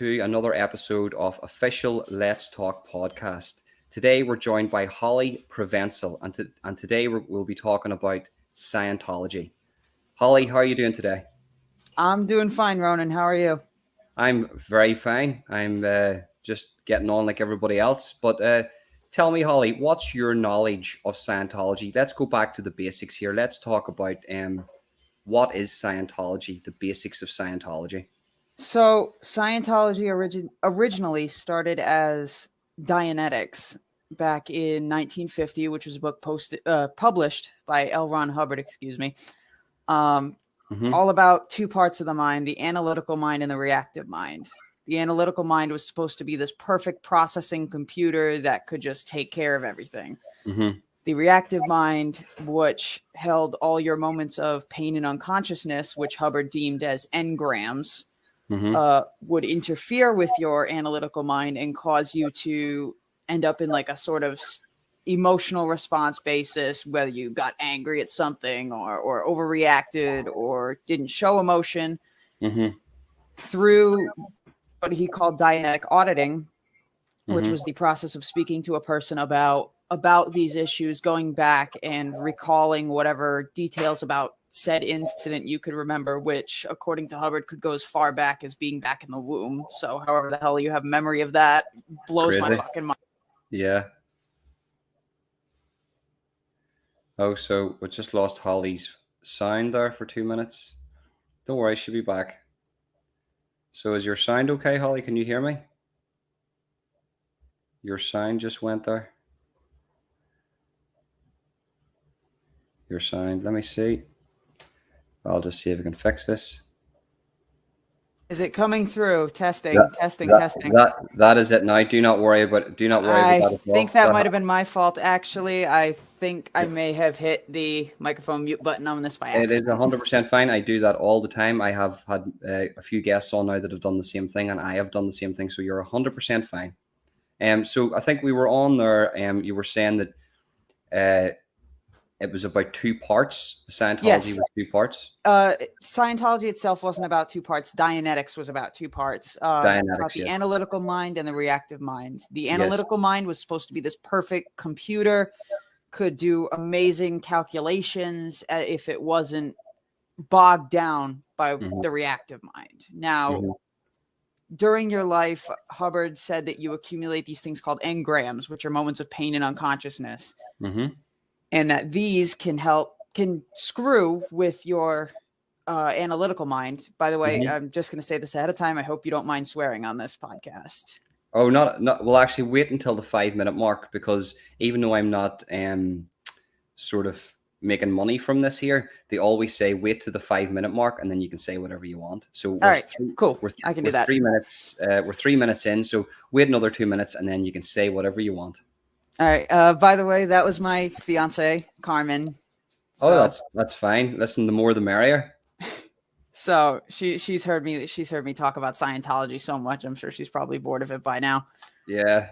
to another episode of Official Let's Talk podcast. Today we're joined by Holly Provenzel, and today we'll be talking about Scientology. Holly, how are you doing today? I'm doing fine, Ronan. How are you? I'm very fine. I'm just getting on like everybody else. But tell me, Holly, what's your knowledge of Scientology? Let's go back to the basics here. Let's talk about what is Scientology, the basics of Scientology. So Scientology originally started as Dianetics back in 1950, which was a book published by L. Ron Hubbard, all about two parts of the mind, the analytical mind and the reactive mind. The analytical mind was supposed to be this perfect processing computer that could just take care of everything. The reactive mind, which held all your moments of pain and unconsciousness, which Hubbard deemed as engrams, would interfere with your analytical mind and cause you to end up in like a sort of emotional response basis, whether you got angry at something or overreacted or didn't show emotion, through what he called Dianetic auditing, which was the process of speaking to a person about these issues, going back and recalling whatever details about said incident you could remember, which according to Hubbard could go as far back as being back in the womb. So however the hell you have memory of that blows my fucking mind. Yeah. Oh, so we just lost Holly's sound there for 2 minutes. Don't worry, she'll be back. So is your sound okay, Holly? Can you hear me? Your sound just went there. Your sound, let me see. I'll just see if I can fix this. Is it coming through? Testing. That is it now. Do not worry about that. I think that might have been my fault, actually. I think I may have hit the microphone mute button on this by accident. It is 100% fine. I do that all the time. I have had a few guests on now that have done the same thing, and I have done the same thing. So you're 100% fine. So I think we were on there. You were saying that it was about two parts. The Scientology was two parts. Scientology itself wasn't about two parts. Dianetics was about two parts. About the analytical mind and the reactive mind. The analytical mind was supposed to be this perfect computer, could do amazing calculations if it wasn't bogged down by the reactive mind. Now, during your life, Hubbard said that you accumulate these things called engrams, which are moments of pain and unconsciousness. And that these can screw with your analytical mind. By the way, I'm just going to say this ahead of time. I hope you don't mind swearing on this podcast. Oh, not. Well, actually, wait until the 5-minute mark, because even though I'm not sort of making money from this here, they always say wait to the 5-minute mark and then you can say whatever you want. So all right, cool. I can do that. 3 minutes. We're 3 minutes in, so wait another 2 minutes and then you can say whatever you want. All right. By the way, that was my fiance, Carmen. So, oh, that's fine. Listen, the more the merrier. So she's heard me talk about Scientology so much. I'm sure she's probably bored of it by now. Yeah.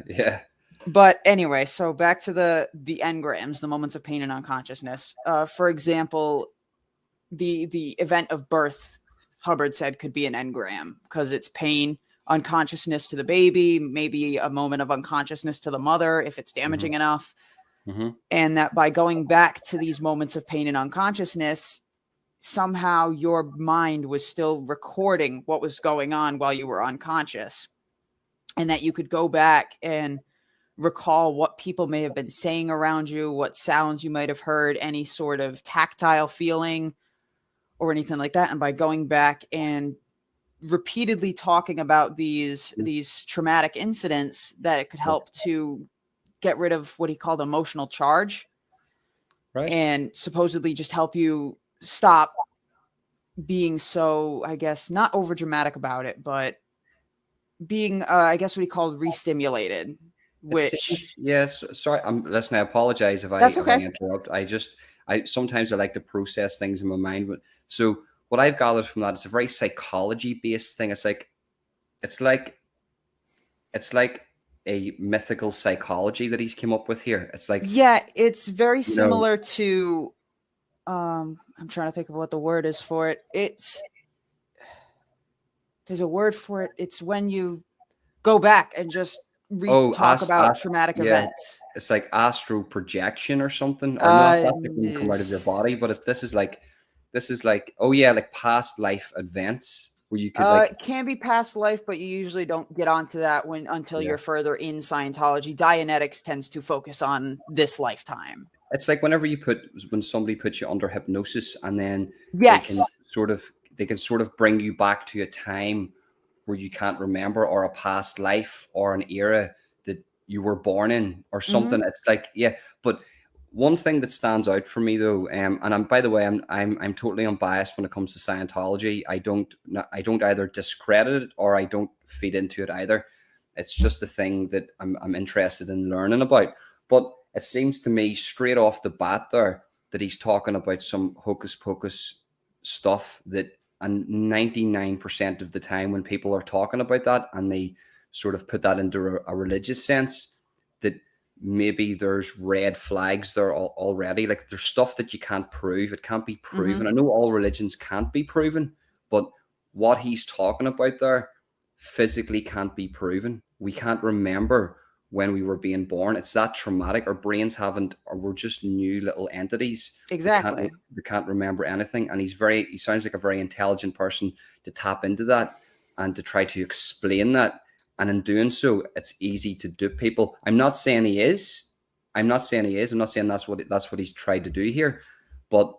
But anyway, so back to the engrams, the moments of pain and unconsciousness. For example, the event of birth, Hubbard said, could be an engram because it's pain, unconsciousness to the baby, maybe a moment of unconsciousness to the mother if it's damaging enough. And that by going back to these moments of pain and unconsciousness, somehow your mind was still recording what was going on while you were unconscious, and that you could go back and recall what people may have been saying around you, what sounds you might have heard, any sort of tactile feeling or anything like that. And by going back and repeatedly talking about these traumatic incidents, that it could help to get rid of what he called emotional charge, right? And supposedly just help you stop being so, I guess, not over dramatic about it, but being, I guess what he called re-stimulated. Which, yes, sorry, listen, I apologize if I interrupt. I sometimes I like to process things in my mind, but so what I've gathered from that is a very psychology-based thing. It's like a mythical psychology that he's come up with here. It's like, yeah, it's very similar to, I'm trying to think of what the word is for it. It's there's a word for it. It's when you go back and just talk about traumatic events. It's like astral projection or something, or not. That's like when you come out of your body, but this is like like past life events where you could it can be past life, but you usually don't get onto that until you're further in Scientology. Dianetics tends to focus on this lifetime. It's like when somebody puts you under hypnosis, and then they can sort of bring you back to a time where you can't remember, or a past life, or an era that you were born in, or something. It's like, but one thing that stands out for me though, and by the way, I'm totally unbiased when it comes to Scientology. I don't either discredit it or I don't feed into it either. It's just a thing that I'm interested in learning about. But it seems to me straight off the bat there that he's talking about some hocus pocus stuff that, and 99% of the time when people are talking about that and they sort of put that into a religious sense, that maybe there's red flags there already. Like there's stuff that you can't prove. It can't be proven. I know all religions can't be proven, but what he's talking about there physically can't be proven. We can't remember when we were being born. It's that traumatic. Our brains haven't, or we're just new little entities. Exactly. We can't remember anything. And he sounds like a very intelligent person to tap into that and to try to explain that. And in doing so, it's easy to dupe people. I'm not saying he is. I'm not saying that's what he's tried to do here. But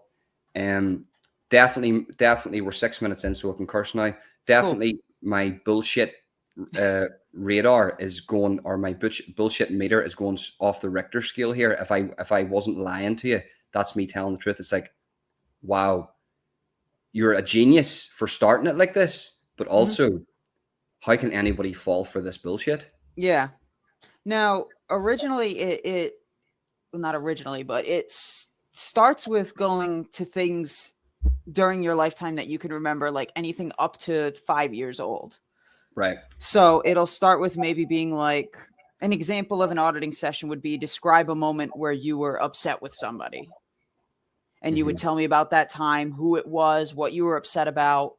definitely we're 6 minutes in, so I can curse now. Definitely my bullshit radar is going, or my bullshit meter is going off the Richter scale here. If I wasn't lying to you, that's me telling the truth. It's like, wow, you're a genius for starting it like this, but also, how can anybody fall for this bullshit? Yeah. Now, originally, not originally, but it starts with going to things during your lifetime that you can remember, like anything up to 5 years old. Right. So it'll start with maybe being like, an example of an auditing session would be, describe a moment where you were upset with somebody. And you would tell me about that time, who it was, what you were upset about,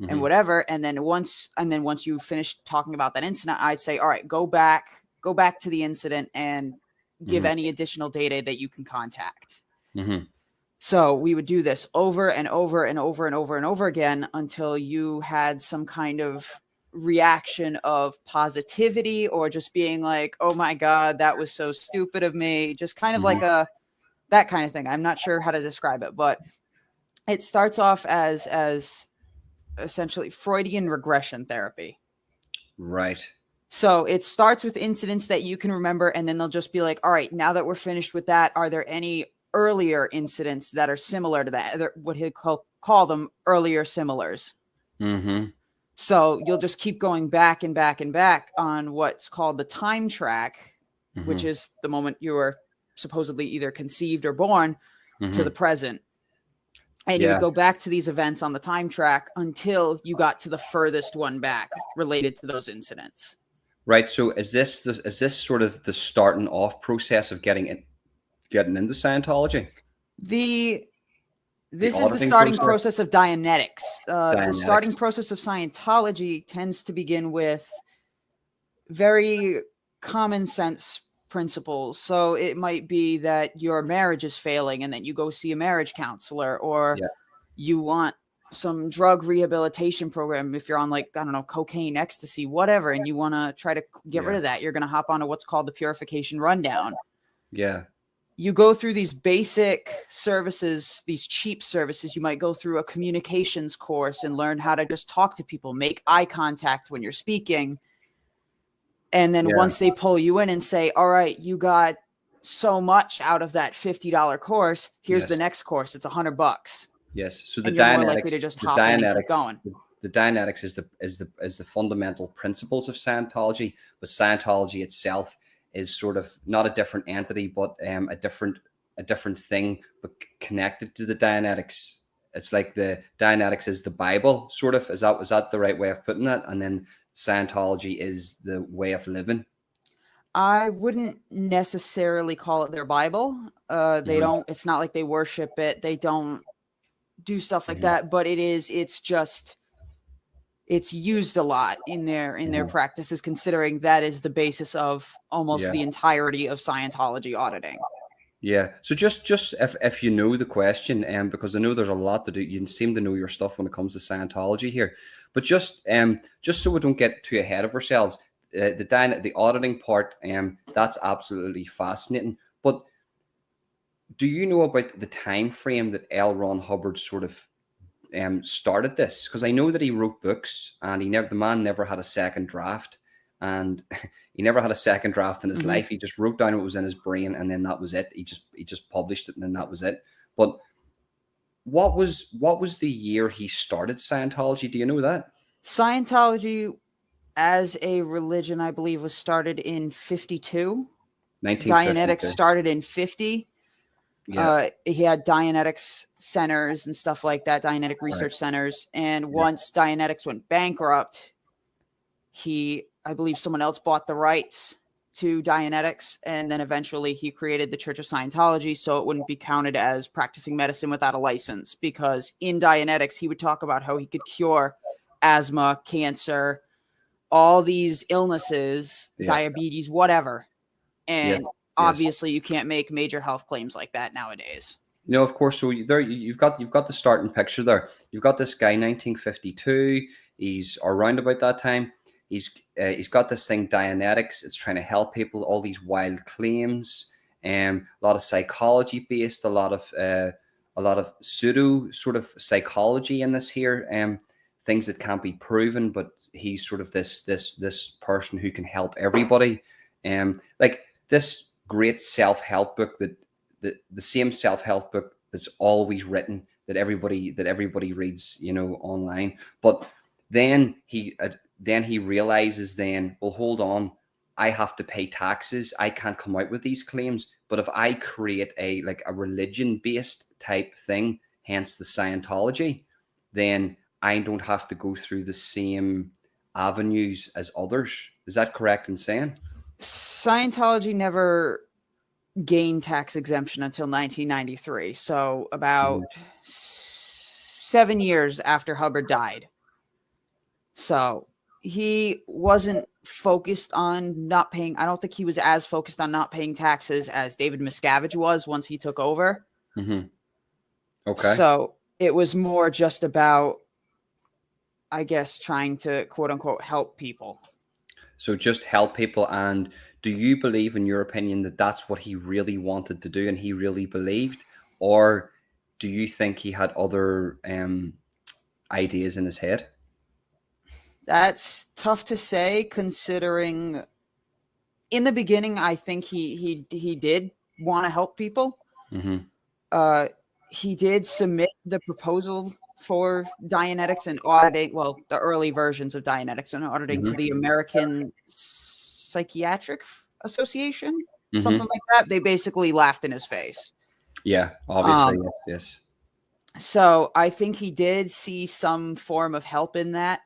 and whatever. And then once you finish talking about that incident, I'd say, all right, go back to the incident and give any additional data that you can contact. So we would do this over and over and over and over and over again until you had some kind of reaction of positivity, or just being like, oh my God, that was so stupid of me. Just kind of like that kind of thing. I'm not sure how to describe it, but it starts off as essentially Freudian regression therapy. Right. So it starts with incidents that you can remember, and then they'll just be like, all right, now that we're finished with that, are there any earlier incidents that are similar to that? What he'd call them earlier similars. So you'll just keep going back and back and back on what's called the time track, which is the moment you were supposedly either conceived or born to the present. And you would go back to these events on the time track until you got to the furthest one back related to those incidents. Right. So is this sort of the starting off process of getting into Scientology? This is the starting process of Dianetics. The starting process of Scientology tends to begin with very common sense principles. So it might be that your marriage is failing and then you go see a marriage counselor, or you want some drug rehabilitation program. If you're on, like, I don't know, cocaine, ecstasy, whatever, and you want to try to get rid of that, you're going to hop onto what's called the Purification Rundown. Yeah. You go through these basic services, these cheap services. You might go through a communications course and learn how to just talk to people, make eye contact when you're speaking. And then once they pull you in and say, all right, you got so much out of that $50 course, here's the next course. It's $100. Yes. So the Dianetics, more likely to just hop in and keep going. The Dianetics is the fundamental principles of Scientology, but Scientology itself is sort of not a different entity, but a different thing, but connected to the Dianetics. It's like the Dianetics is the Bible, sort of. Is that the right way of putting it? And then Scientology is the way of living. I wouldn't necessarily call it their Bible. They don't. It's not like they worship it. They don't do stuff like that. But it's it's used a lot in their practices, considering that is the basis of almost the entirety of Scientology auditing. Yeah. So just if you know the question, because I know there's a lot to do. You seem to know your stuff when it comes to Scientology here, but just so we don't get too ahead of ourselves, the auditing part, that's absolutely fascinating. But do you know about the time frame that L. Ron Hubbard sort of started this? Because I know that he wrote books, and the man never had a second draft. And he never had a second draft in his life. He just wrote down what was in his brain, and then that was it. He just published it, and then that was it. But what was the year he started Scientology? Do you know that? Scientology as a religion, I believe, was started in 52. 1952. Dianetics started in 50. Yeah. He had Dianetics centers and stuff like that, Dianetic research centers. And once Dianetics went bankrupt, I believe someone else bought the rights to Dianetics, and then eventually he created the Church of Scientology so it wouldn't be counted as practicing medicine without a license, because in Dianetics he would talk about how he could cure asthma, cancer, all these illnesses, diabetes, whatever. And obviously you can't make major health claims like that nowadays. Of course. So there you've got the starting picture there. You've got this guy, 1952. He's around about that time. He's got this thing, Dianetics. It's trying to help people. All these wild claims, a lot of psychology based, a lot of pseudo sort of psychology in this here, things that can't be proven. But he's sort of this person who can help everybody, like this great self-help book that the same self-help book that's always written that everybody reads, online. But then he realizes, well, hold on, I have to pay taxes. I can't come out with these claims. But if I create a religion-based type thing, hence the Scientology, then I don't have to go through the same avenues as others. Is that correct in saying? Scientology never gained tax exemption until 1993. So about 7 years after Hubbard died. So he wasn't focused on not paying. I don't think he was as focused on not paying taxes as David Miscavige was once he took over. Okay. So it was more just about, I guess, trying to quote unquote help people. So just help people. And do you believe, in your opinion, that that's what he really wanted to do and he really believed? Or do you think he had other ideas in his head? That's tough to say, considering in the beginning, I think he did want to help people. He did submit the proposal for Dianetics and auditing, well, the early versions of Dianetics and auditing to the American Psychiatric Association, something like that. They basically laughed in his face. Yeah, obviously, yes. So I think he did see some form of help in that.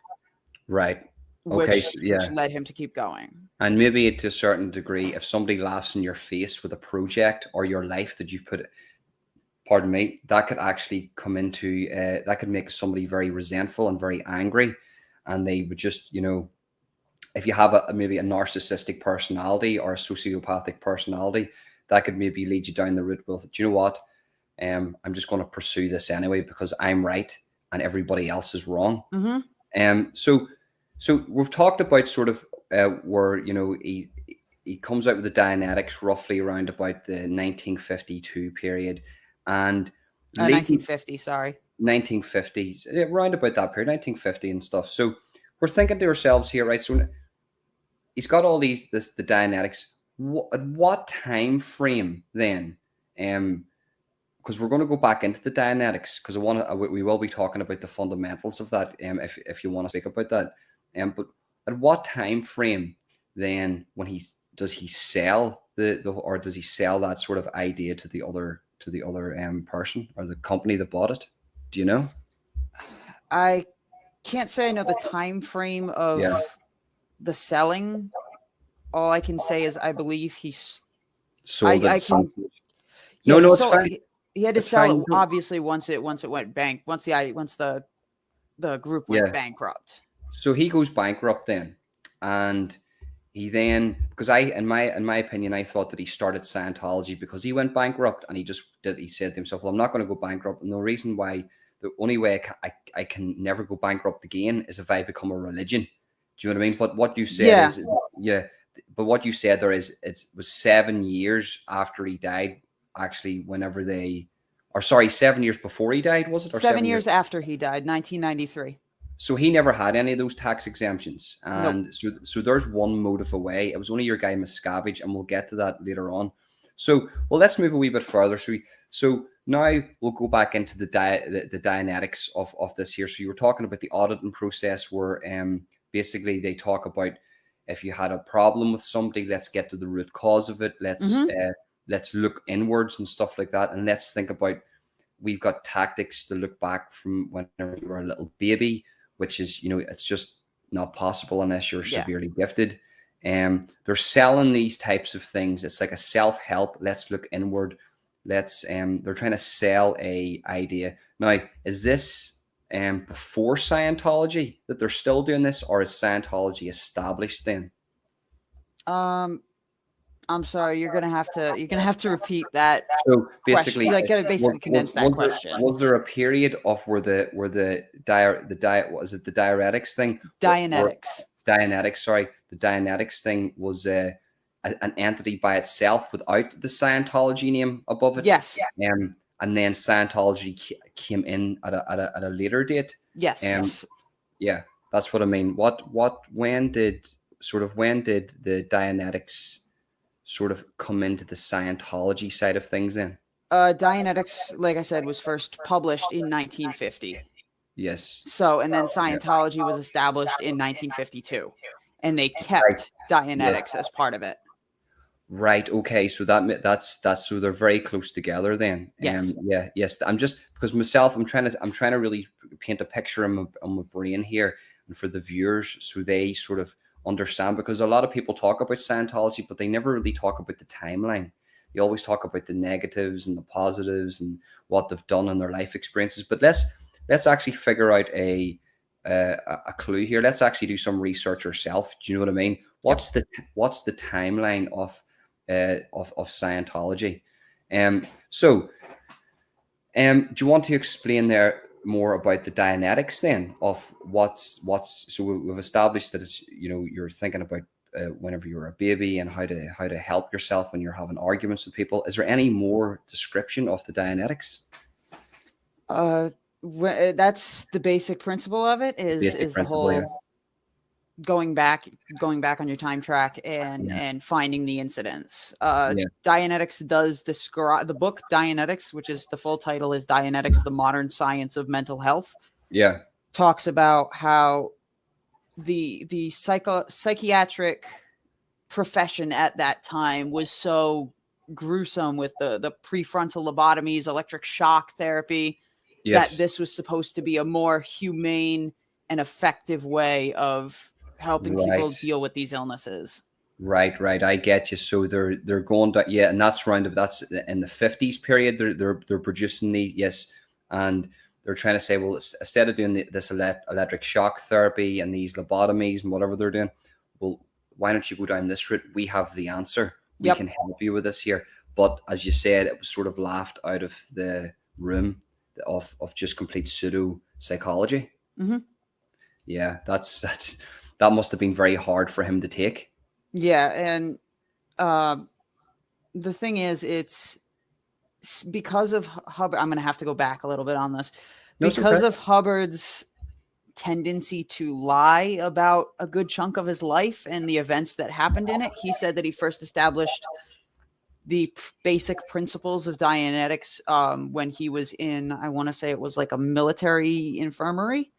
Right. Which led him to keep going. And maybe to a certain degree, if somebody laughs in your face with a project or your life that you've put, pardon me, that could actually come into, that could make somebody very resentful and very angry. And they would just, if you have maybe a narcissistic personality or a sociopathic personality, that could maybe lead you down the route with, do you know what? I'm just going to pursue this anyway because I'm right and everybody else is wrong. So we've talked about sort of where, he comes out with the Dianetics roughly around about the 1952 period. And 1950, sorry. 1950s, around about that period, 1950 and stuff. So we're thinking to ourselves here, right? So he's got all the Dianetics. At what time frame then? Because we're going to go back into the Dianetics, because we will be talking about the fundamentals of that. If you want to speak about that, but at what time frame then does he sell or does he sell that sort of idea to the other person or the company that bought it? Do you know? I can't say I know the time frame of the selling. All I can say is I believe he sold it. No, it's fine. He had to sell it obviously once it went once the group went bankrupt. So he goes bankrupt then, and he then, because in my opinion, I thought that he started Scientology because he went bankrupt, and he said to himself, well, I'm not going to go bankrupt, and the only way I can never go bankrupt again is if I become a religion. Do you know what I mean? But what you said is, yeah, but what you said there is, it was 7 years after he died, actually, 7 years before he died, was it? Or 7 years after he died, 1993. So he never had any of those tax exemptions. And Nope. so there's one motive away. It was only your guy Miscavige, and we'll get to that later on. So, well, let's move a wee bit further. So now we'll go back into the Dianetics of this here. So you were talking about the auditing process where basically they talk about, if you had a problem with somebody, let's get to the root cause of it. Let's look inwards and stuff like that. And let's think about, we've got tactics to look back from whenever you were a little baby, which is, it's just not possible unless you're severely gifted. They're selling these types of things. It's like a self-help. Let's look inward. They're trying to sell a idea. Now, is this before Scientology that they're still doing this, or is Scientology established then? I'm sorry, you're gonna have to repeat that. So basically, condense that question. Was there a period of where the Dianetics thing? Dianetics. Sorry, the Dianetics thing was an entity by itself without the Scientology name above it. Yes. And then Scientology came in at a later date. Yes. Yeah, that's what I mean. When did the Dianetics sort of come into the Scientology side of things then? Dianetics, like I said, was first published in 1950. Yes. So, and then Scientology was established in 1952, and they kept Dianetics as part of it. Right. Okay. So that's so they're very close together then. Yes. Yes. I'm just, because myself, I'm trying to really paint a picture on my brain here, and for the viewers, so they sort of understand, because a lot of people talk about Scientology, but they never really talk about the timeline. They always talk about the negatives and the positives and what they've done in their life experiences. But let's actually figure out a clue here. Let's actually do some research ourselves. Do you know what I mean? What's the timeline of Scientology? So do you want to explain there more about the Dianetics then, of so we've established that it's, you're thinking about whenever you're a baby and how to help yourself when you're having arguments with people. Is there any more description of the Dianetics? That's the basic principle of it, is the whole going back on your time track and finding the incidents. Dianetics does describe, the book Dianetics, which is, the full title is Dianetics, the Modern Science of Mental Health. Talks about how the psychiatric profession at that time was so gruesome with the prefrontal lobotomies, electric shock therapy, that this was supposed to be a more humane and effective way of helping people deal with these illnesses. Right. I get you. So they're going to, and that's that's in the 50s period. They're producing these, and they're trying to say, well, instead of doing this electric shock therapy and these lobotomies and whatever they're doing, well, why don't you go down this route? We have the answer. We can help you with this here. But as you said, it was sort of laughed out of the room of just complete pseudo psychology. Mm-hmm. Yeah, that must have been very hard for him to take. Yeah, and the thing is, it's because of Hubbard. I'm going to have to go back a little bit on this. Because of Hubbard's tendency to lie about a good chunk of his life and the events that happened in it, he said that he first established the basic principles of Dianetics when he was in, I want to say it was like a military infirmary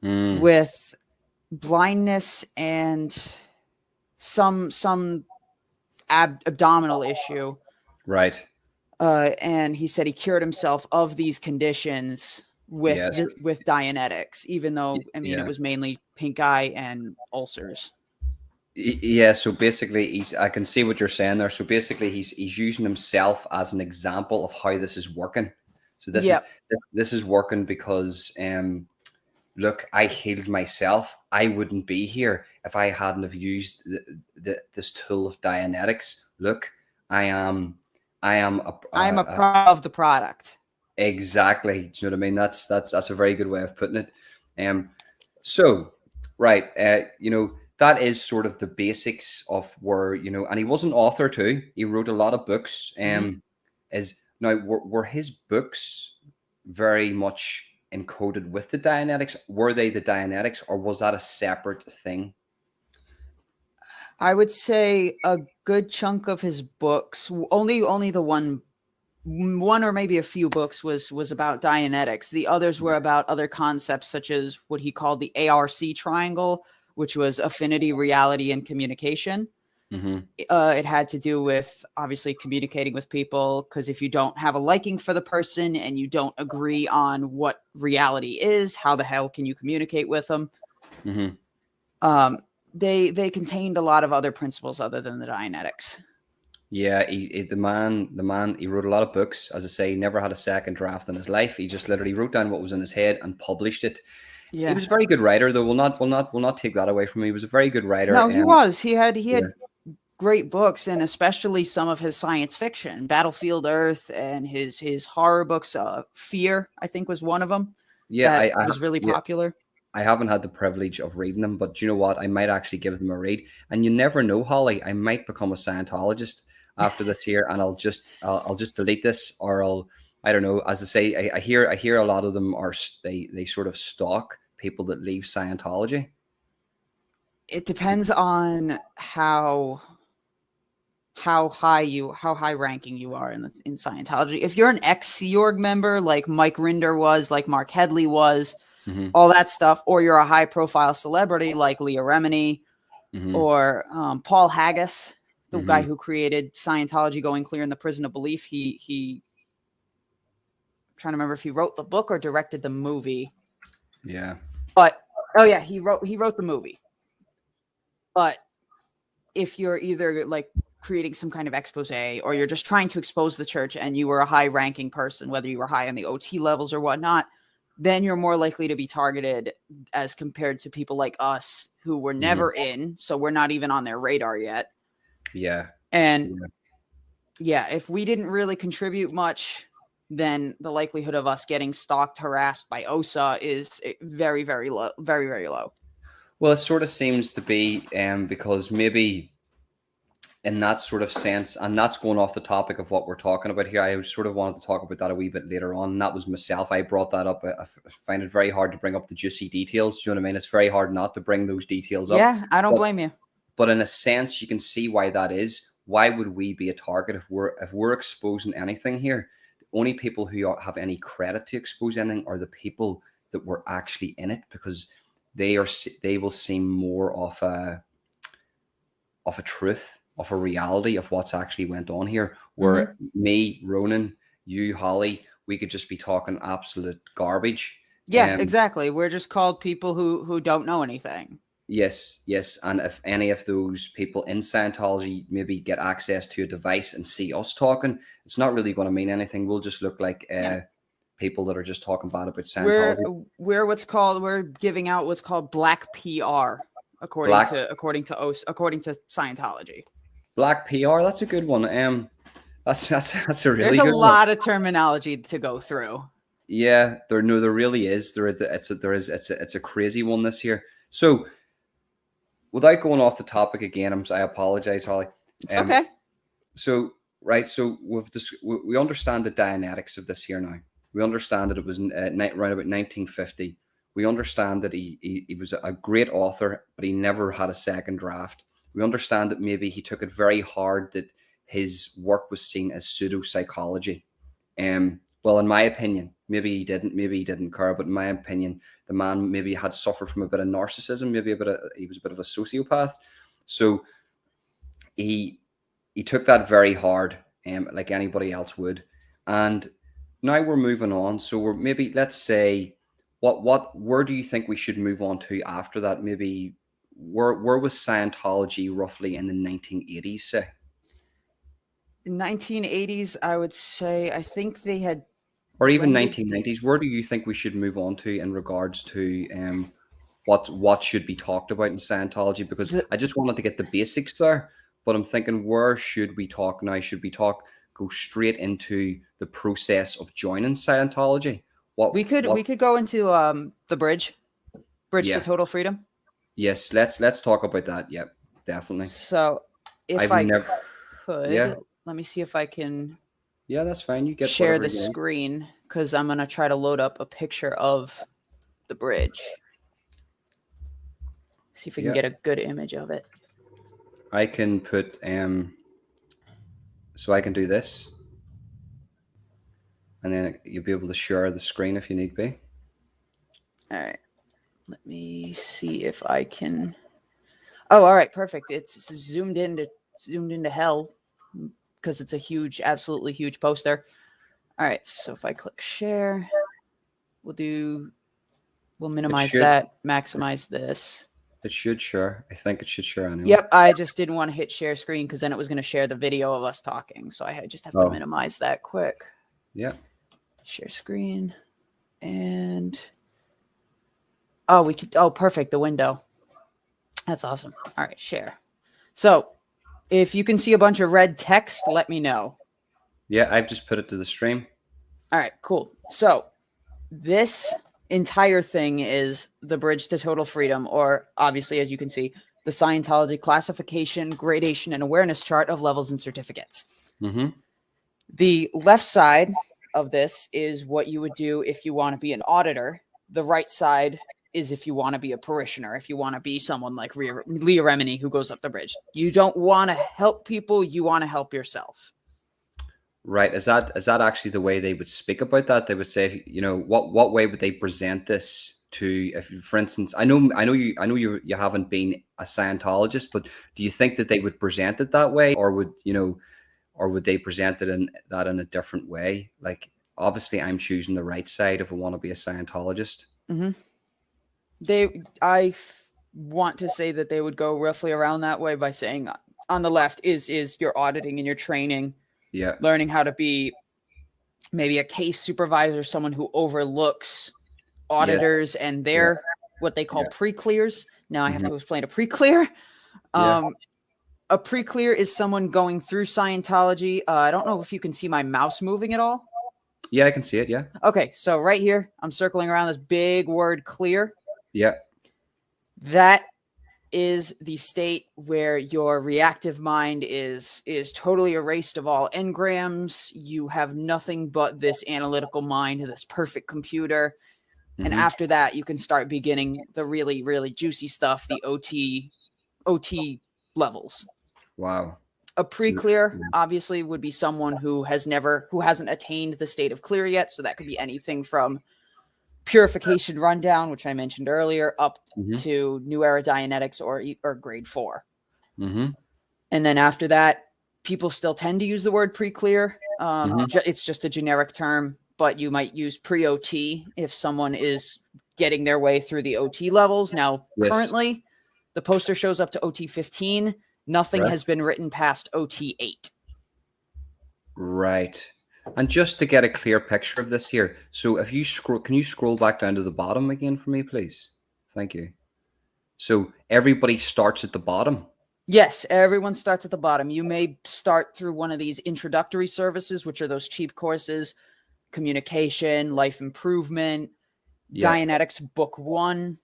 with blindness and some abdominal issue. Right. And he said he cured himself of these conditions with Dianetics, even though, it was mainly pink eye and ulcers. Yeah, so basically I can see what you're saying there. So basically he's using himself as an example of how this is working. So this is working because look, I healed myself. I wouldn't be here if I hadn't have used this tool of Dianetics. Look, I am I'm a product of the product. exactly. Do you know what I mean? That's a very good way of putting it. So right, that is sort of the basics of where, and he was an author too. He wrote a lot of books. Is now were his books very much encoded with the Dianetics? Were they the Dianetics, or was that a separate thing? I would say a good chunk of his books, only the one or maybe a few books was about Dianetics. The others were about other concepts, such as what he called the ARC triangle, which was affinity, reality, and communication. It had to do with obviously communicating with people, because if you don't have a liking for the person and you don't agree on what reality is, how the hell can you communicate with them? They contained a lot of other principles other than the Dianetics. Yeah, the man, he wrote a lot of books. As I say, he never had a second draft in his life. He just literally wrote down what was in his head and published it. Yeah, he was a very good writer, though. We'll not take that away from him. He was a very good writer. No, he was. He had great books, and especially some of his science fiction, Battlefield Earth, and his horror books. Fear, I think, was one of them. Yeah, that was really popular. I haven't had the privilege of reading them, but you know what? I might actually give them a read. And you never know, Holly. I might become a Scientologist after this year, and I'll just delete this, or I don't know. As I say, I hear a lot of them are they sort of stalk people that leave Scientology. It depends on how high ranking you are in Scientology. If you're an ex-Sea Org member, like Mike Rinder was, like Mark Headley was, all that stuff, or you're a high profile celebrity like Leah Remini, or Paul Haggis, the guy who created Scientology Going Clear in the Prison of Belief. I'm trying to remember if he wrote the book or directed the movie. Yeah. But he wrote the movie. But if you're either like creating some kind of expose, or you're just trying to expose the church, and you were a high ranking person, whether you were high on the OT levels or whatnot, then you're more likely to be targeted as compared to people like us who were never in. So we're not even on their radar yet. Yeah. And if we didn't really contribute much, then the likelihood of us getting stalked, harassed by OSA is very, very low, very, very low. Well, it sort of seems to be because maybe in that sort of sense, and that's going off the topic of what we're talking about here. I sort of wanted to talk about that a wee bit later on, and that was myself. I brought that up. I find it very hard to bring up the juicy details. Do you know what I mean? It's very hard not to bring those details up. Yeah, I don't blame you. But in a sense, you can see why that is. Why would we be a target if we're exposing anything here? The only people who have any credit to expose anything are the people that were actually in it, because they will seem more of a truth, of a reality of what's actually went on here. Where me, Ronan, you, Holly, we could just be talking absolute garbage. Yeah, exactly. We're just called people who don't know anything. Yes. And if any of those people in Scientology maybe get access to a device and see us talking, it's not really going to mean anything. We'll just look like people that are just talking bad about Scientology. We're giving out what's called black PR, according to Scientology. Black PR, that's a good one. That's a really There's good a lot of terminology to go through. Yeah, there really is. It's a crazy one this year. So, without going off the topic again, I apologize, Holly. It's okay. So we understand the Dianetics of this here now. We understand that it was around about 1950. We understand that he was a great author, but he never had a second draft. We understand that maybe he took it very hard that his work was seen as pseudo-psychology. Well, in my opinion, maybe he didn't care, but in my opinion, the man maybe had suffered from a bit of narcissism, he was a bit of a sociopath. So he took that very hard, like anybody else would. And now we're moving on. So we're maybe, let's say, where do you think we should move on to after that? Maybe where was Scientology roughly in the 1980s, say? In 1980s, I would say, I think they had or even When did 1990s. Where do you think we should move on to in regards to what should be talked about in Scientology? Because I just wanted to get the basics there, but I'm thinking, where should we talk now? Should we go straight into the process of joining Scientology? we could go into the bridge Yeah. to total freedom. Yes, let's talk about that. Yep, definitely. So if I've I never. could, Yeah. let me see if I can Yeah, that's fine. You get share whatever the you want. screen, because I'm gonna try to load up a picture of the bridge. See if we can get a good image of it. I can put so I can do this, and then you'll be able to share the screen if you need be. All right, let me see if I can. Oh, all right, perfect. It's zoomed into hell, because it's a huge, absolutely huge poster. All right, so if I click share, we'll minimize that, maximize this. It should share. I think it should share anyway. Yep, I just didn't want to hit share screen, because then it was going to share the video of us talking. So I just have to minimize that quick. Yeah. Share screen. And oh, perfect, the window. That's awesome. All right, share. So if you can see a bunch of red text, let me know. Yeah, I've just put it to the stream. All right, cool. So this entire thing is the bridge to total freedom, or obviously, as you can see, the Scientology classification, gradation, and awareness chart of levels and certificates. Mm-hmm. The left side of this is what you would do if you want to be an auditor. The right side is if you want to be a parishioner, if you want to be someone like Leah Remini who goes up the bridge. You don't want to help people, you want to help yourself. Right. Is that actually the way they would speak about that? They would say, what way would they present this to, if, for instance, I know you haven't been a Scientologist, but do you think that they would present it that way, or would they present it in a different way? Like, obviously I'm choosing the right side if I want to be a Scientologist. Mm-hmm. I want to say that they would go roughly around that way by saying on the left is your auditing and your training. Yeah. Learning how to be maybe a case supervisor, someone who overlooks auditors and their what they call pre-clears. Now I have to explain a pre-clear. A pre-clear is someone going through Scientology. I don't know if you can see my mouse moving at all. Yeah, I can see it. Yeah. Okay, so right here, I'm circling around this big word clear. Yeah. That is the state where your reactive mind is totally erased of all engrams. You have nothing but this analytical mind, this perfect computer. Mm-hmm. And after that, you can start beginning the really, really juicy stuff, the OT levels. Wow. A pre-clear obviously would be someone who hasn't attained the state of clear yet. So that could be anything from Purification Rundown, which I mentioned earlier, up to New Era Dianetics or grade 4. Mm-hmm. And then after that, people still tend to use the word pre-clear. It's just a generic term, but you might use pre-OT if someone is getting their way through the OT levels. Now, currently, the poster shows up to OT 15. Nothing has been written past OT 8. Right. And just to get a clear picture of this here, so if you can you scroll back down to the bottom again for me, please? Thank you. So everybody starts at the bottom. Yes, everyone starts at the bottom. You may start through one of these introductory services, which are those cheap courses: communication, life improvement, Dianetics book 1,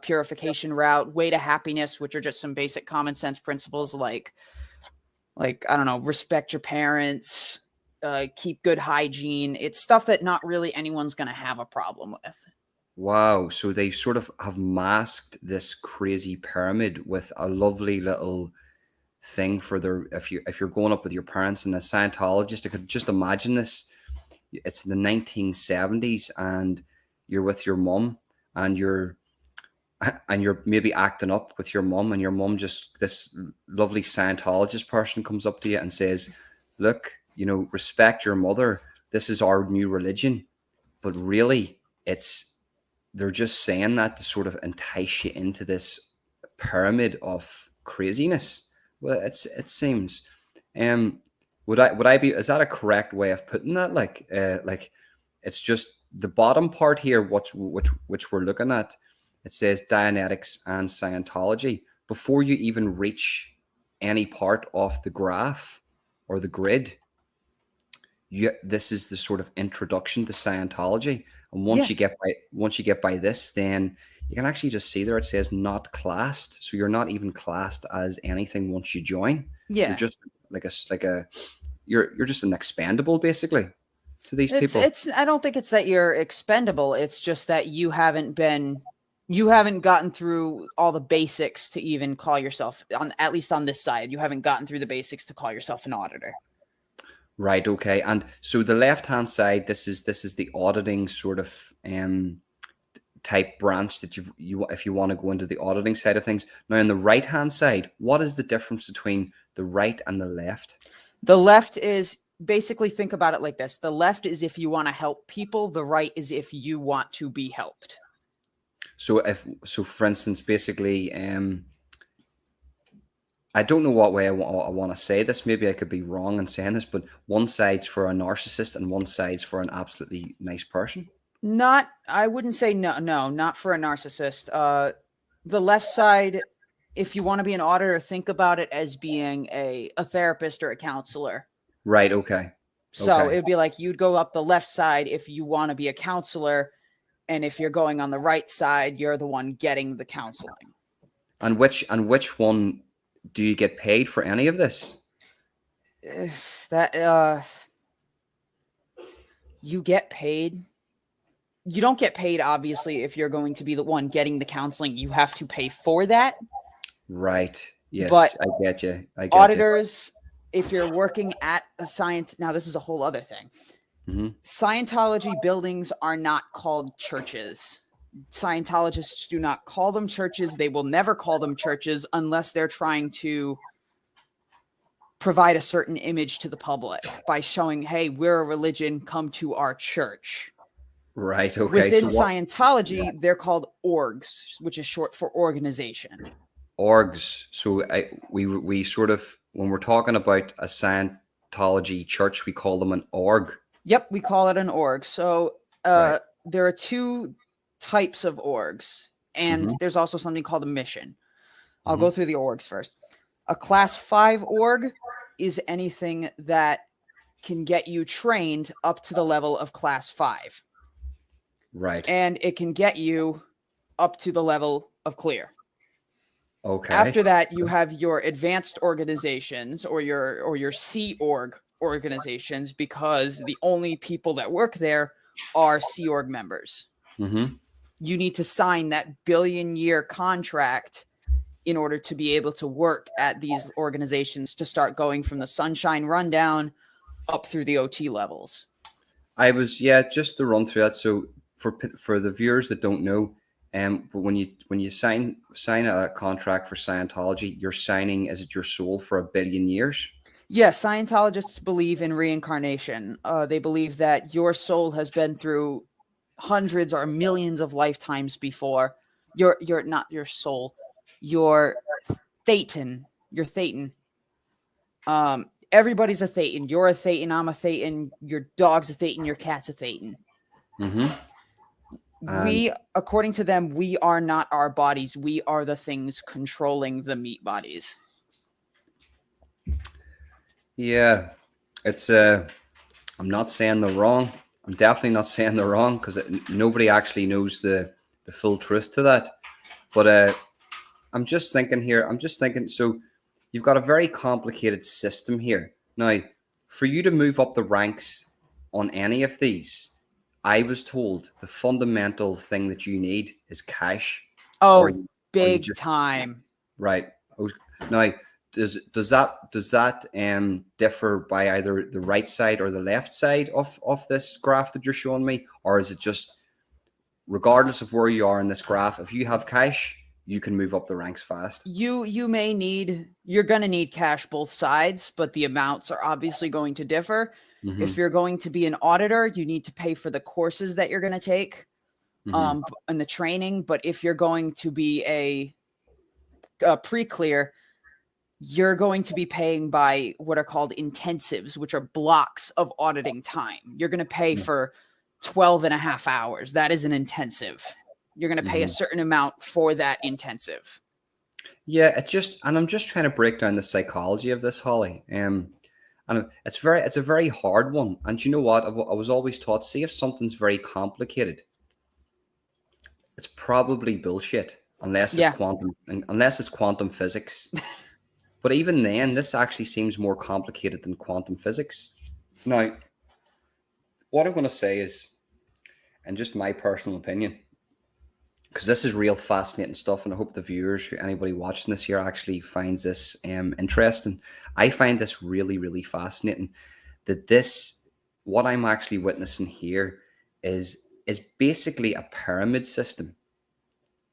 purification route, way to happiness, which are just some basic common sense principles like I don't know, respect your parents, keep good hygiene. It's stuff that not really anyone's going to have a problem with. Wow. So they sort of have masked this crazy pyramid with a lovely little thing for if you're going up with your parents and a Scientologist. I could just imagine this. It's the 1970s and you're with your mom and you're maybe acting up with your mom, and your mom, just this lovely Scientologist person, comes up to you and says, look, respect your mother. This is our new religion. But really, they're just saying that to sort of entice you into this pyramid of craziness. Well, it seems. Is that a correct way of putting that? Like It's just the bottom part here, which we're looking at. It says Dianetics and Scientology. Before you even reach any part of the graph or the grid, this is the sort of introduction to Scientology. And once you get by this, then you can actually just see there it says not classed. So you're not even classed as anything once you join. Yeah. You're just you're just an expendable basically to these people. I don't think it's that you're expendable. It's just that you haven't gotten through all the basics to even call yourself, at least on this side, you haven't gotten through the basics to call yourself an auditor. Right. Okay. And so the left-hand side, this is the auditing sort of type branch that you if you want to go into the auditing side of things. Now, on the right-hand side, what is the difference between the right and the left? The left is basically, think about it like this. The left is if you want to help people. The right is if you want to be helped. So for instance, basically, I don't know what way I want to say this. Maybe I could be wrong in saying this, but one side's for a narcissist and one side's for an absolutely nice person. I wouldn't say no, not for a narcissist. The left side, if you want to be an auditor, think about it as being a therapist or a counselor. Right. Okay. So it'd be like you'd go up the left side if you want to be a counselor. And if you're going on the right side, you're the one getting the counseling. And which one do you get paid for any of this? You get paid. You don't get paid, obviously, if you're going to be the one getting the counseling. You have to pay for that. Right. Yes, but I get you. Auditors, if you're working at a science, now this is a whole other thing. Mm-hmm. Scientology buildings are not called churches. Scientologists do not call them churches. They will never call them churches unless they're trying to provide a certain image to the public by showing, hey, we're a religion, come to our church. Right. Okay. Within Scientology, they're called orgs, which is short for organization. Orgs. So we sort of, when we're talking about a Scientology church, we call them an org. Yep, we call it an org. So there are two types of orgs, and there's also something called a mission. I'll go through the orgs first. A class 5 org is anything that can get you trained up to the level of class 5. Right. And it can get you up to the level of clear. Okay. After that, you have your advanced organizations or your Sea Org organizations, because the only people that work there are Sea Org members. Mm-hmm. You need to sign that billion-year contract in order to be able to work at these organizations, to start going from the Sunshine Rundown up through the OT levels. Just to run through that. So for the viewers that don't know, but when you sign a contract for Scientology, you're signing, is it your soul for 1 billion years? Yes, Scientologists believe in reincarnation. They believe that your soul has been through hundreds or millions of lifetimes before. You're not your soul. Your Thetan. You're Thetan. Everybody's a Thetan. You're a Thetan. I'm a Thetan. Your dog's a Thetan. Your cat's a Thetan. Mm-hmm. We, according to them, we are not our bodies. We are the things controlling the meat bodies. Yeah, it's I'm not saying they're wrong. I'm definitely not saying they're wrong, because nobody actually knows the full truth to that. But I'm just thinking here. So you've got a very complicated system here. Now, for you to move up the ranks on any of these, I was told the fundamental thing that you need is cash. Oh, big time. Right. Now, does that differ by either the right side or the left side of this graph that you're showing me, or is it just regardless of where you are in this graph, if you have cash, you can move up the ranks fast? You're going to need cash both sides, but the amounts are obviously going to differ. Mm-hmm. If you're going to be an auditor, you need to pay for the courses that you're going to take, and the training. But if you're going to be a pre-clear, you're going to be paying by what are called intensives, which are blocks of auditing time. You're going to pay for 12 and a half hours. That is an intensive. You're going to pay a certain amount for that intensive. Yeah, and I'm just trying to break down the psychology of this, Holly. And it's a very hard one. And you know what? I was always taught, see, if something's very complicated, it's probably bullshit, unless it's quantum physics. But even then, this actually seems more complicated than quantum physics. Now, what I'm going to say is, and just my personal opinion, because this is real fascinating stuff, and I hope the viewers, anybody watching this here, actually finds this interesting. I find this really, really fascinating. What I'm actually witnessing here is basically a pyramid system.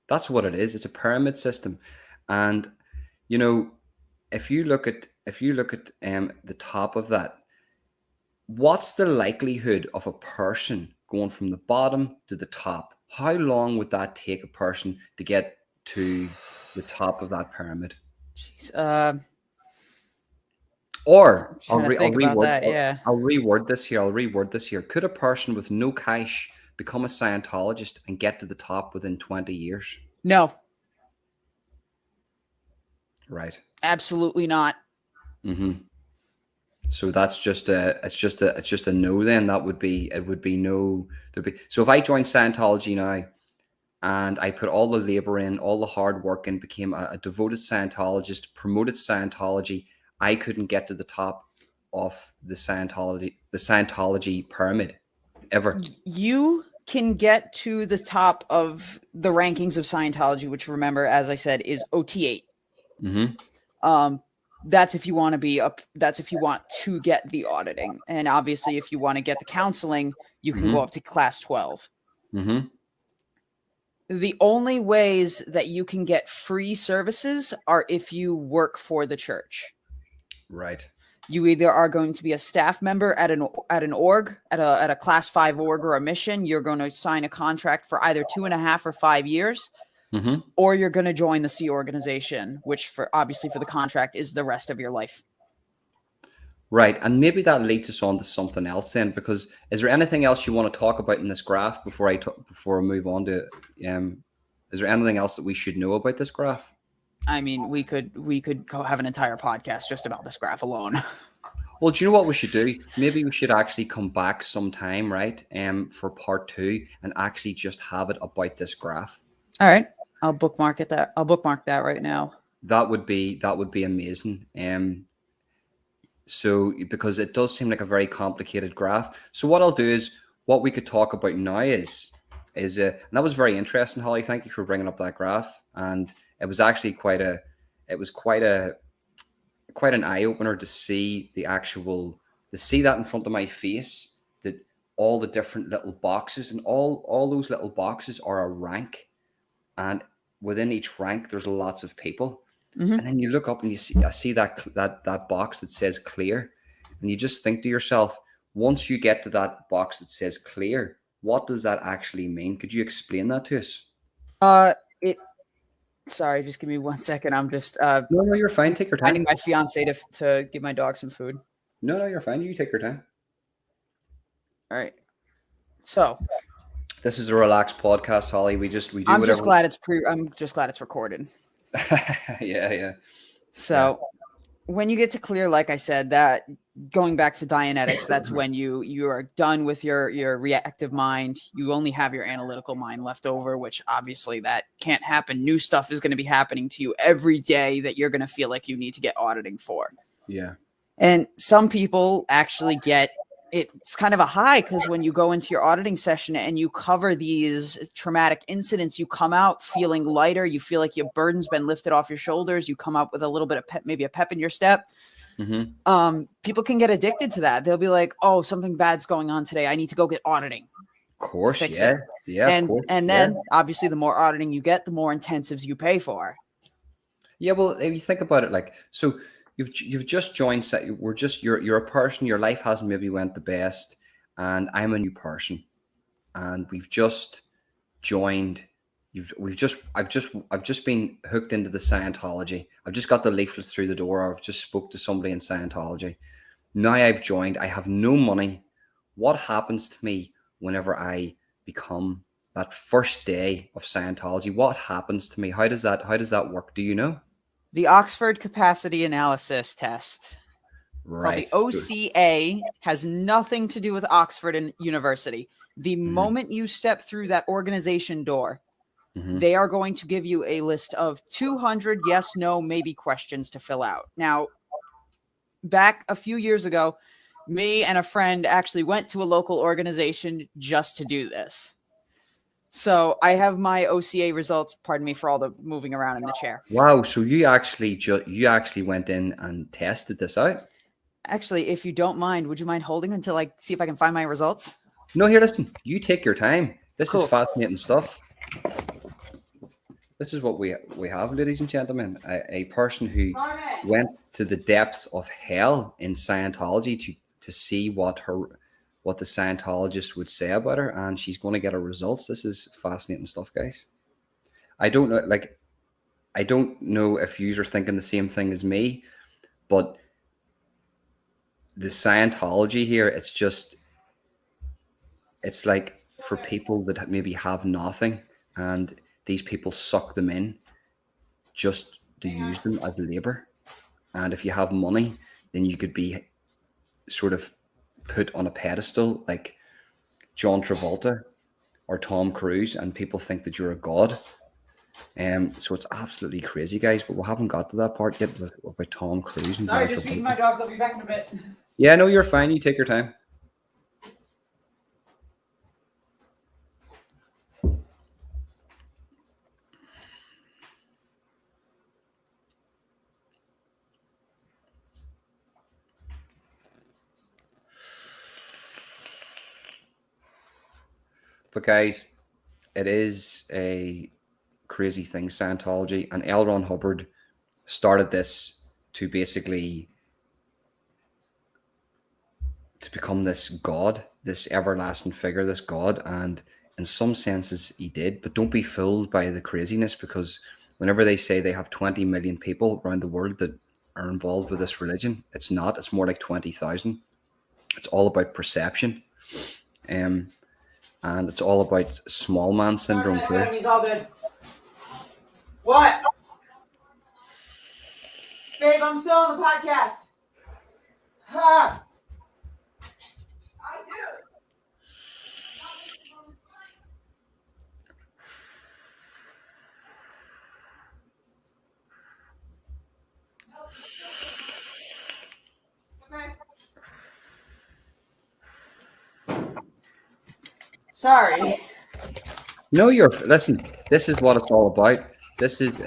That's what it is. It's a pyramid system, and you know, if you look at the top of that, what's the likelihood of a person going from the bottom to the top? How long would that take a person to get to the top of that pyramid? Jeez, Or I'll reword this here. Could a person with no cash become a Scientologist and get to the top within 20 years? No. Right. Absolutely not. So that's just a no. Then it would be no. So if I joined Scientology now, and I put all the labor in, all the hard work in, became a devoted Scientologist, promoted Scientology, I couldn't get to the top of the Scientology pyramid ever. You can get to the top of the rankings of Scientology, which, remember, as I said, is OT8. That's if you want to be up. That's if you want to get the auditing, and obviously, if you want to get the counseling, you can go up to class 12. The only ways that you can get free services are if you work for the church. Right. You either are going to be a staff member at an org, at a class 5 org or a mission. You're going to sign a contract for either 2.5 or 5 years. Or you're going to join the C organization, which obviously for the contract is the rest of your life. Right. And maybe that leads us on to something else then, because is there anything else you want to talk about in this graph before I move on to, is there anything else that we should know about this graph? I mean, we could go have an entire podcast just about this graph alone. Well, do you know what we should do? Maybe we should actually come back sometime, right? For part 2 and actually just have it about this graph. All right. I'll bookmark that right now. That would be amazing. So because it does seem like a very complicated graph. So what I'll do is, what we could talk about now is and that was very interesting, Holly. Thank you for bringing up that graph. And it was actually quite an eye opener to see that in front of my face, that all the different little boxes, and all those little boxes are a rank, and within each rank there's lots of people. And then you look up and I see that box that says clear, and you just think to yourself, once you get to that box that says clear, what does that actually mean? Could you explain that to us? Sorry, just give me 1 second. I'm just no, you're fine. Take your time. Finding my fiance to give my dog some food. No, you're fine. You take your time. All right. So this is a relaxed podcast, Holly. We do. I'm just glad it's recorded. Yeah. So when you get to clear, like I said, that going back to Dianetics, that's when you are done with your reactive mind. You only have your analytical mind left over, which obviously that can't happen. New stuff is going to be happening to you every day that you're going to feel like you need to get auditing for. Yeah. And some people actually it's kind of a high, because when you go into your auditing session and you cover these traumatic incidents, you come out feeling lighter. You feel like your burden's been lifted off your shoulders. You come out with a little bit of maybe a pep in your step. People can get addicted to that. They'll be like, "Oh, something bad's going on today. I need to go get auditing." Of course, yeah. And then obviously, the more auditing you get, the more intensives you pay for. Yeah, well, if you think about it, like, so you've just joined. You're a person. Your life hasn't maybe went the best, and I'm a new person, and we've just joined. I've just been hooked into the Scientology. I've just got the leaflet through the door. I've just spoke to somebody in Scientology. Now I've joined. I have no money. What happens to me whenever I become that first day of Scientology? What happens to me? How does that work? Do you know? The Oxford Capacity Analysis Test, called the Right. OCA, has nothing to do with Oxford and University. The moment you step through that organization door, they are going to give you a list of 200 yes, no, maybe questions to fill out. Now, back a few years ago, me and a friend actually went to a local organization just to do this. So I have my OCA results. Pardon me for all the moving around in the chair. Wow. So you actually went in and tested this out? Actually, if you don't mind, would you mind holding until I see if I can find my results? No, here, listen. You take your time. This Cool. is fascinating stuff. This is what we have, ladies and gentlemen. A person who went to the depths of hell in Scientology to see what the Scientologist would say about her, and she's going to get her results. This is fascinating stuff, guys. I don't know if you are thinking the same thing as me, but the Scientology here, it's like for people that maybe have nothing, and these people suck them in just to use them as labor. And if you have money, then you could be sort of put on a pedestal like John Travolta or Tom Cruise, and people think that you're a god. So it's absolutely crazy, guys, but we haven't got to that part yet about Tom Cruise. And Sorry, just feeding my dogs. I'll be back in a bit. Yeah, no, you're fine. You take your time. But guys, it is a crazy thing, Scientology, and L. Ron Hubbard started this to basically to become this god, this everlasting figure, this god, and in some senses he did. But don't be fooled by the craziness, because whenever they say they have 20 million people around the world that are involved with this religion, it's not. It's more like 20,000. It's all about perception. And it's all about small man syndrome too. He's all good. What? Babe, I'm still on the podcast. Ha! I do. It's okay. Sorry. No, listen. This is what it's all about. This is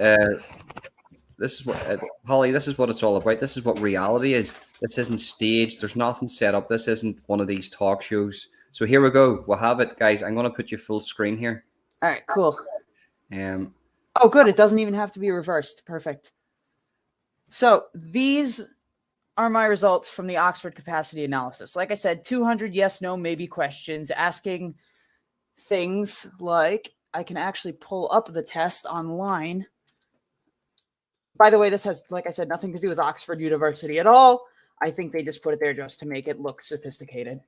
what Holly. This is what it's all about. This is what reality is. This isn't staged. There's nothing set up. This isn't one of these talk shows. So here we go. We'll have it, guys. I'm going to put you full screen here. All right, cool. Oh, good. It doesn't even have to be reversed. Perfect. So these are my results from the Oxford Capacity Analysis. Like I said, 200 yes, no, maybe questions, asking things like, I can actually pull up the test online. By the way, this has, like I said, nothing to do with Oxford University at all. I think they just put it there just to make it look sophisticated.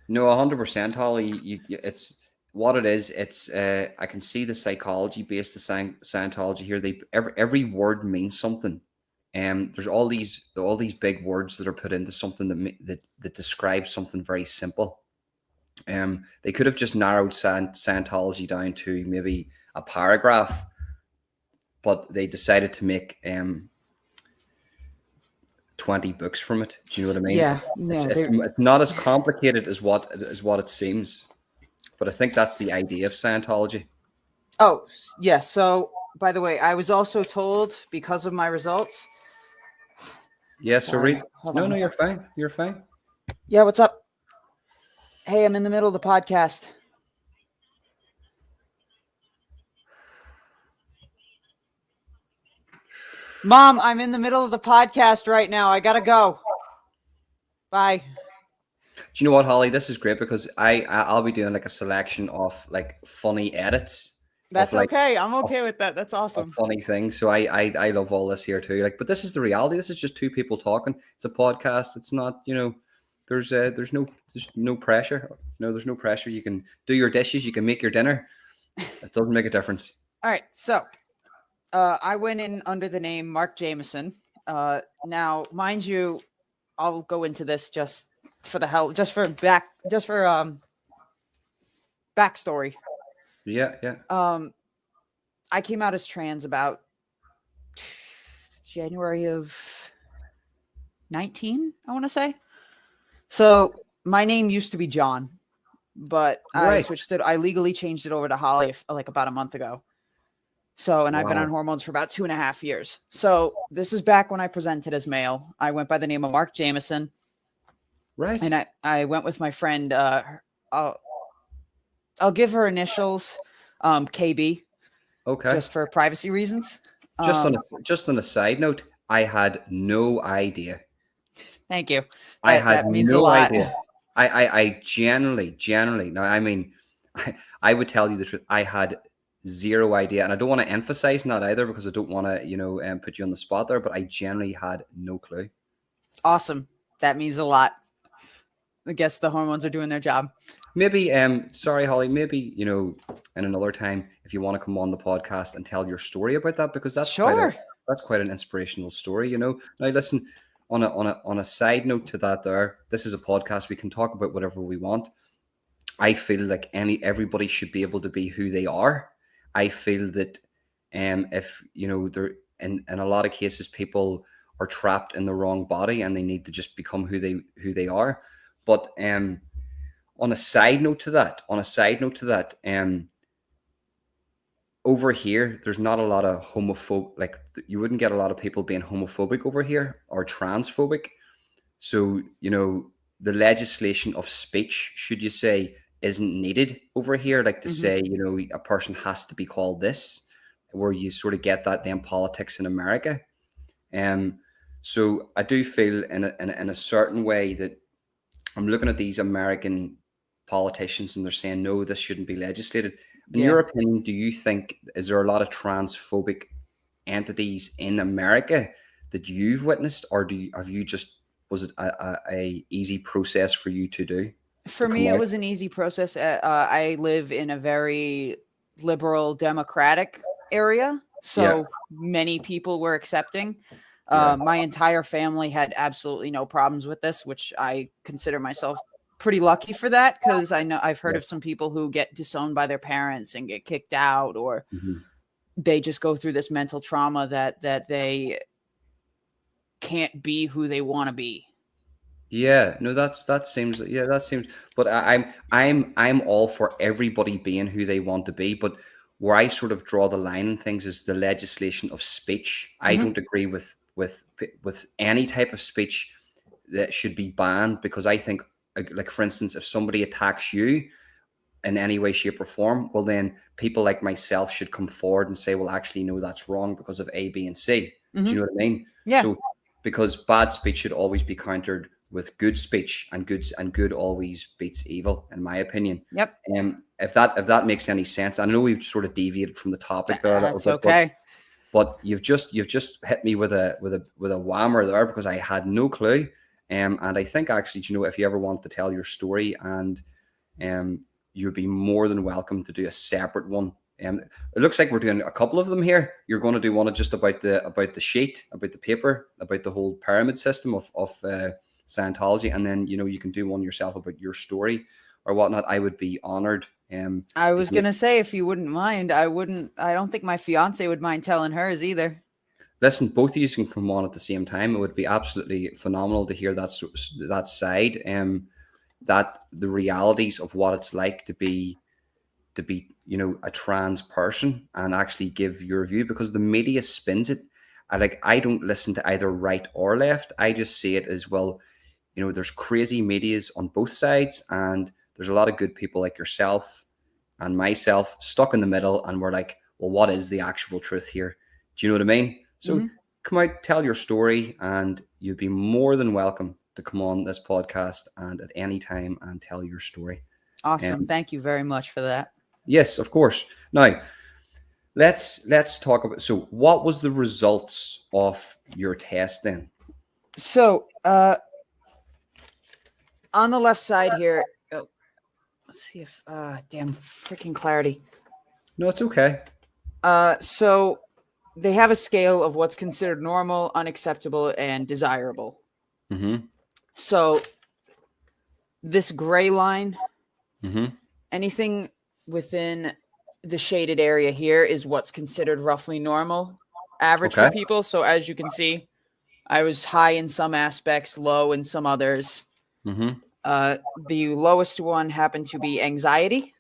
No, 100%, Holly. It's what it is. It's I can see the psychology based the Scientology here. Every word means something. There's all these big words that are put into something that describes something very simple. They could have just narrowed Scientology down to maybe a paragraph, but they decided to make 20 books from it. Do you know what I mean? Yeah, it's not as complicated as what it seems, but I think that's the idea of Scientology. Oh, yeah. So, by the way, I was also told, because of my results. Yes, yeah, so read. No, you're fine. You're fine. Yeah, what's up? Hey, I'm in the middle of the podcast. Mom, I'm in the middle of the podcast right now. I gotta go. Bye. Do you know what, Holly? This is great because I'll be doing like a selection of like funny edits. That's okay. I'm okay with that. That's awesome. Funny things. So I love all this here too. Like, but this is the reality. This is just two people talking. It's a podcast. It's not, there's no pressure. No, there's no pressure. You can do your dishes. You can make your dinner. It doesn't make a difference. All right, so I went in under the name Mark Jameson. Now, mind you, I'll go into this just for backstory. Yeah. I came out as trans about January of 19, I want to say. So my name used to be John, but Right. I legally changed it over to Holly like about a month ago. So, and I've been Wow. on hormones for about 2.5 years. So this is back when I presented as male. I went by the name of Mark Jameson. Right. And I went with my friend, I'll give her initials, KB. Okay. Just for privacy reasons. Just on a side note, I had no idea. Thank you. I had that means no a lot. idea. I generally, no, I mean, I would tell you the truth. I had zero idea, and I don't want to emphasize that either because I don't want to, put you on the spot there. But I generally had no clue. Awesome. That means a lot. I guess the hormones are doing their job. Maybe, sorry, Holly. Maybe in another time, if you want to come on the podcast and tell your story about that, because that's sure. That's quite an inspirational story. Now, listen. On a side note to that, this is a podcast. We can talk about whatever we want. I feel like everybody should be able to be who they are. I feel that, if they're in a lot of cases, people are trapped in the wrong body and they need to just become who they are. But on a side note to that, over here, there's not a lot of like you wouldn't get a lot of people being homophobic over here or transphobic. So, the legislation of speech, should you say, isn't needed over here. Like to say, a person has to be called this, where you sort of get that then politics in America. So I do feel in a certain way that I'm looking at these American politicians and they're saying, no, this shouldn't be legislated. In your opinion, do you think, is there a lot of transphobic entities in America that you've witnessed, or was it a easy process for you to do? For me, it was an easy process. I live in a very liberal democratic area, so many people were accepting. My entire family had absolutely no problems with this, which I consider myself pretty lucky for that, because I've heard of some people who get disowned by their parents and get kicked out, or they just go through this mental trauma that they can't be who they want to be. Yeah, no, that seems, but I'm all for everybody being who they want to be, but where I sort of draw the line in things is the legislation of speech. I don't agree with any type of speech that should be banned, because I think, like, for instance, if somebody attacks you in any way, shape, or form, well, then people like myself should come forward and say, well, actually, no, that's wrong because of A, B, and C. Do you know what I mean? Yeah. So, because bad speech should always be countered with good speech, and good always beats evil, in my opinion. Yep. If that makes any sense, I know we've sort of deviated from the topic there. That's okay. But you've just hit me with a whammer there, because I had no clue. And I think, actually, if you ever want to tell your story, and you'd be more than welcome to do a separate one. It looks like we're doing a couple of them here. You're going to do one just about the sheet, about the paper, about the whole pyramid system of Scientology, and then you can do one yourself about your story or whatnot. I would be honored. I was gonna say, if you wouldn't mind, I don't think my fiance would mind telling hers either. Listen, both of you can come on at the same time. It would be absolutely phenomenal to hear that side, that the realities of what it's like to be a trans person, and actually give your view, because the media spins it. I don't listen to either right or left. I just see it as, well, there's crazy medias on both sides, and there's a lot of good people like yourself and myself stuck in the middle, and we're like, well, what is the actual truth here? Do you know what I mean? So come out, tell your story, and you'd be more than welcome to come on this podcast and at any time and tell your story. Awesome. Thank you very much for that. Yes, of course. Now, let's talk about, so what was the results of your test then? So, on the left side here, oh, let's see if, damn freaking clarity. No, it's okay. So they have a scale of what's considered normal, unacceptable, and desirable. Mm-hmm. So this gray line, Mm-hmm. anything within the shaded area here is what's considered roughly normal, average for people. So as you can see, I was high in some aspects, low in some others. Mm-hmm. The lowest one happened to be anxiety.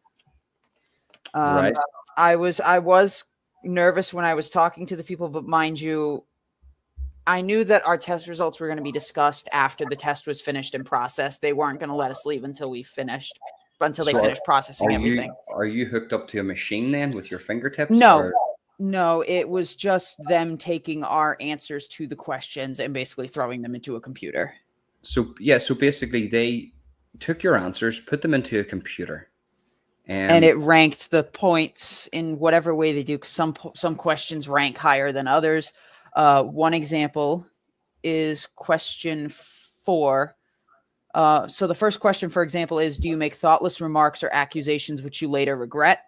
Right. I was nervous when I was talking to the people, but mind you, I knew that our test results were going to be discussed after the test was finished and processed. They weren't going to let us leave until they finished processing everything. Are you hooked up to a machine then with your fingertips? No, it was just them taking our answers to the questions and basically throwing them into a computer. So basically they took your answers, put them into a computer. And it ranked the points in whatever way they do. Some questions rank higher than others. One example is question 4. So the first question, for example, is, do you make thoughtless remarks or accusations which you later regret?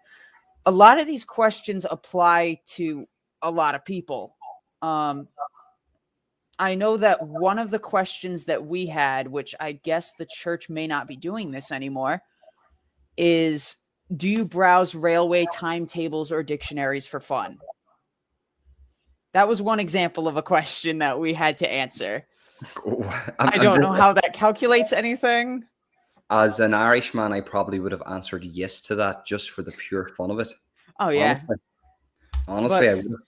A lot of these questions apply to a lot of people. I know that one of the questions that we had, which I guess the church may not be doing this anymore, is, do you browse railway timetables or dictionaries for fun? That was one example of a question that we had to answer. I don't know how that calculates anything. As an Irishman, I probably would have answered yes to that just for the pure fun of it. Oh, yeah. Honestly, I would.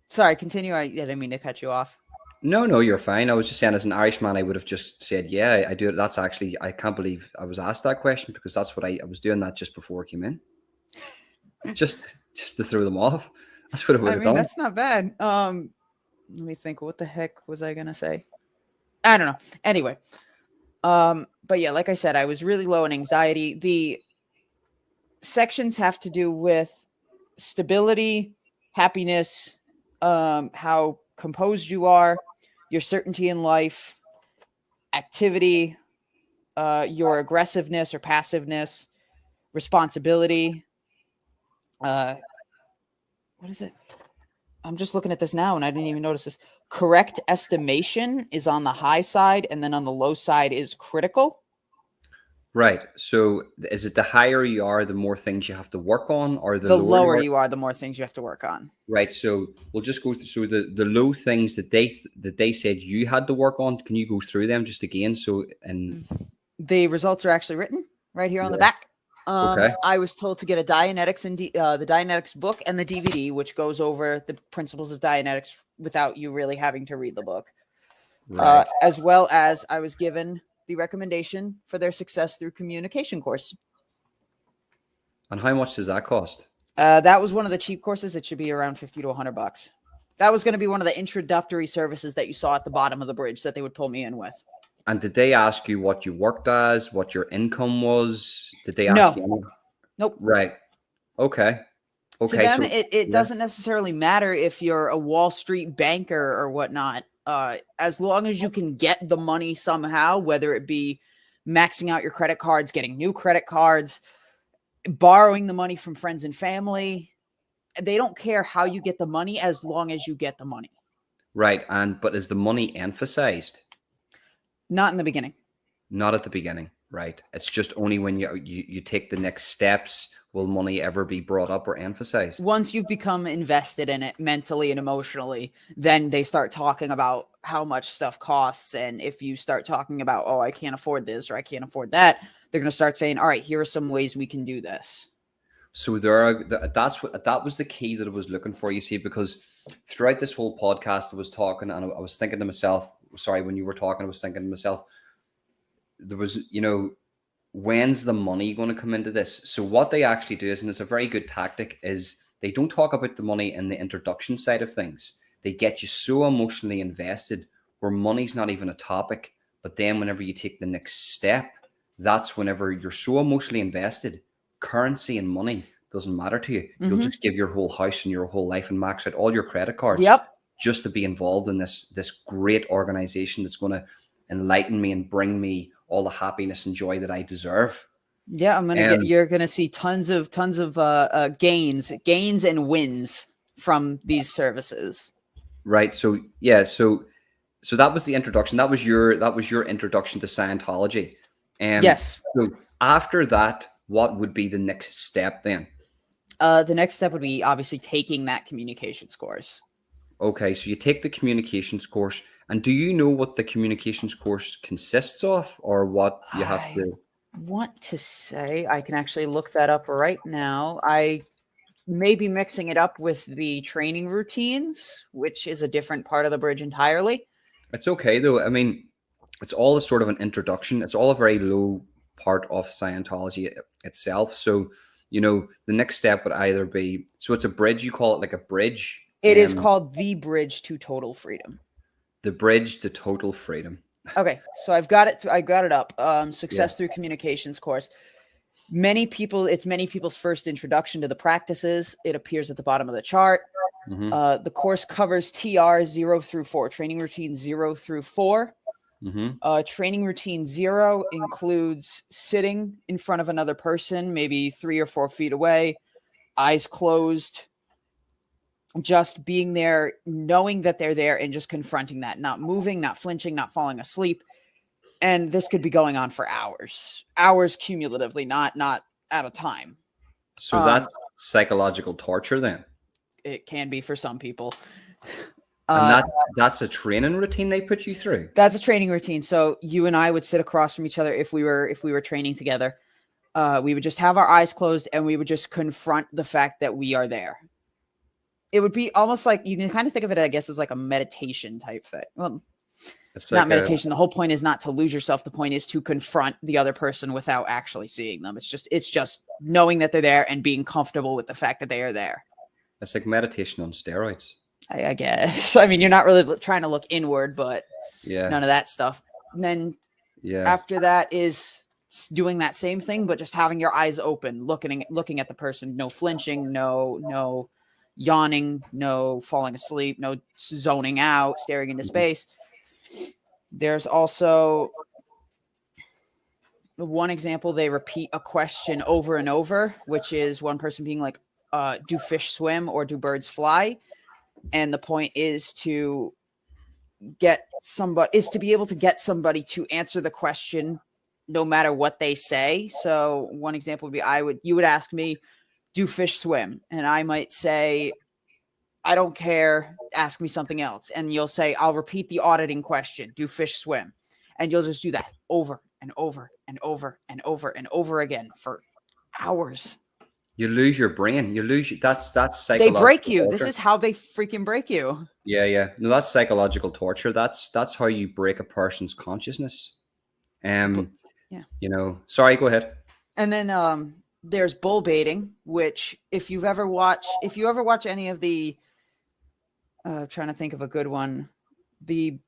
Sorry, continue. I didn't mean to cut you off. No, you're fine. I was just saying, as an Irishman, I would have just said, yeah, I do it. That's actually, I can't believe I was asked that question, because that's what I was doing that just before I came in. just to throw them off. That's what I would have done. That's not bad. Let me think. What the heck was I going to say? I don't know. Anyway. But yeah, like I said, I was really low in anxiety. The sections have to do with stability, happiness, how composed you are, your certainty in life, activity, your aggressiveness or passiveness, responsibility. What is it? I'm just looking at this now and I didn't even notice this. Correct estimation is on the high side, and then on the low side is critical. Right. So is it the higher you are, the more things you have to work on, or the lower you are, the more things you have to work on? Right. So we'll just go through. So the low things that they said you had to work on, can you go through them just again? So, and the results are actually written right here on the back. Okay. I was told to get a Dianetics and the Dianetics book and the DVD, which goes over the principles of Dianetics without you really having to read the book. Right. As well as I was given the recommendation for their success through communication course. And how much does that cost? That was one of the cheap courses. It should be around $50 to $100. That was going to be one of the introductory services that you saw at the bottom of the bridge that they would pull me in with. And did they ask you what you worked as, what your income was? Did they ask you anything? Nope. Right. Okay. To them, it doesn't necessarily matter if you're a Wall Street banker or whatnot. As long as you can get the money somehow, whether it be maxing out your credit cards, getting new credit cards, borrowing the money from friends and family, they don't care how you get the money as long as you get the money. Right. But is the money emphasized? Not in the beginning. Not at the beginning. Right. It's just only when you take the next steps will money ever be brought up or emphasized. Once you've become invested in it mentally and emotionally, then they start talking about how much stuff costs. And if you start talking about, oh, I can't afford this or I can't afford that, they're going to start saying, all right, here are some ways we can do this. So that was the key that I was looking for, you see, because throughout this whole podcast, I was talking and I was thinking to myself, sorry, when you were talking, I was thinking to myself, there was, when's the money going to come into this? So what they actually do is, and it's a very good tactic, is they don't talk about the money in the introduction side of things. They get you so emotionally invested where money's not even a topic. But then whenever you take the next step, that's whenever you're so emotionally invested, currency and money doesn't matter to you. Mm-hmm. You'll just give your whole house and your whole life and max out all your credit cards. Yep. Just to be involved in this great organization that's going to enlighten me and bring me all the happiness and joy that I deserve. Yeah, you're gonna see tons of gains and wins from these services. Right. So yeah. So that was the introduction. That was your introduction to Scientology. Yes. So after that, what would be the next step then? The next step would be obviously taking that communications course. Okay, so you take the communications course, and do you know what the communications course consists of, or what you have to? Want to say I can actually look that up right now. I may be mixing it up with the training routines, which is a different part of the bridge entirely. It's okay though. I mean, it's all a sort of an introduction. It's all a very low part of Scientology itself. So, the next step would either be, so it's a bridge. You call it like a bridge. It is called the Bridge to Total Freedom. The Bridge to Total Freedom. Okay, so I've got it. I got it up. Success through communications course. It's many people's first introduction to the practices. It appears at the bottom of the chart. Mm-hmm. The course covers TR 0 through 4, training routine 0 through 4. Mm-hmm. Training routine 0 includes sitting in front of another person, maybe 3 or 4 feet away, eyes closed, just being there, knowing that they're there, and just confronting that, not moving, not flinching, not falling asleep. And this could be going on for hours cumulatively, not at a time. So that's psychological torture then? It can be for some people. And that's a training routine they put you through? That's a training routine. So you and I would sit across from each other if we were training together. We would just have our eyes closed and we would just confront the fact that we are there. It would be almost like, you can kind of think of it, I guess, as like a meditation type thing. Well, it's not meditation. The whole point is not to lose yourself. The point is to confront the other person without actually seeing them. It's just knowing that they're there and being comfortable with the fact that they are there. It's like meditation on steroids. I guess. I mean, you're not really trying to look inward, but none of that stuff. And then after that is doing that same thing, but just having your eyes open, looking at the person, no flinching, no yawning, no falling asleep, no zoning out, staring into space. There's also one example. They repeat a question over and over, which is one person being like, do fish swim or do birds fly? And the point is to be able to get somebody to answer the question no matter what they say. So one example would be, you would ask me, do fish swim? And I might say, I don't care, ask me something else. And you'll say, I'll repeat the auditing question, do fish swim? And you'll just do that over and over and over and over and over again for hours. You lose your brain. That's psychological. They break you. Torture. This is how they freaking break you. Yeah. No, that's psychological torture. That's how you break a person's consciousness. Sorry, go ahead. And then there's bull baiting, which if you ever watch any of the trying to think of a good one, the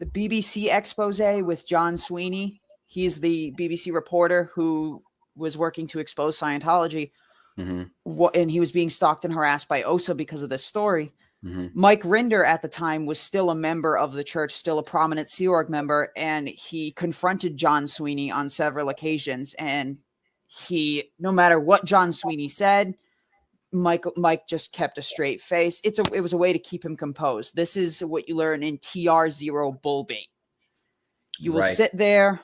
BBC expose with John Sweeney. He's the BBC reporter who was working to expose Scientology. Mm-hmm. And he was being stalked and harassed by OSA because of this story. Mm-hmm. Mike Rinder at the time was still a member of the church, still a prominent Sea Org member, and he confronted John Sweeney on several occasions. And no matter what John Sweeney said, Mike just kept a straight face. It was a way to keep him composed. This is what you learn in TR0 bull bait. You will sit there.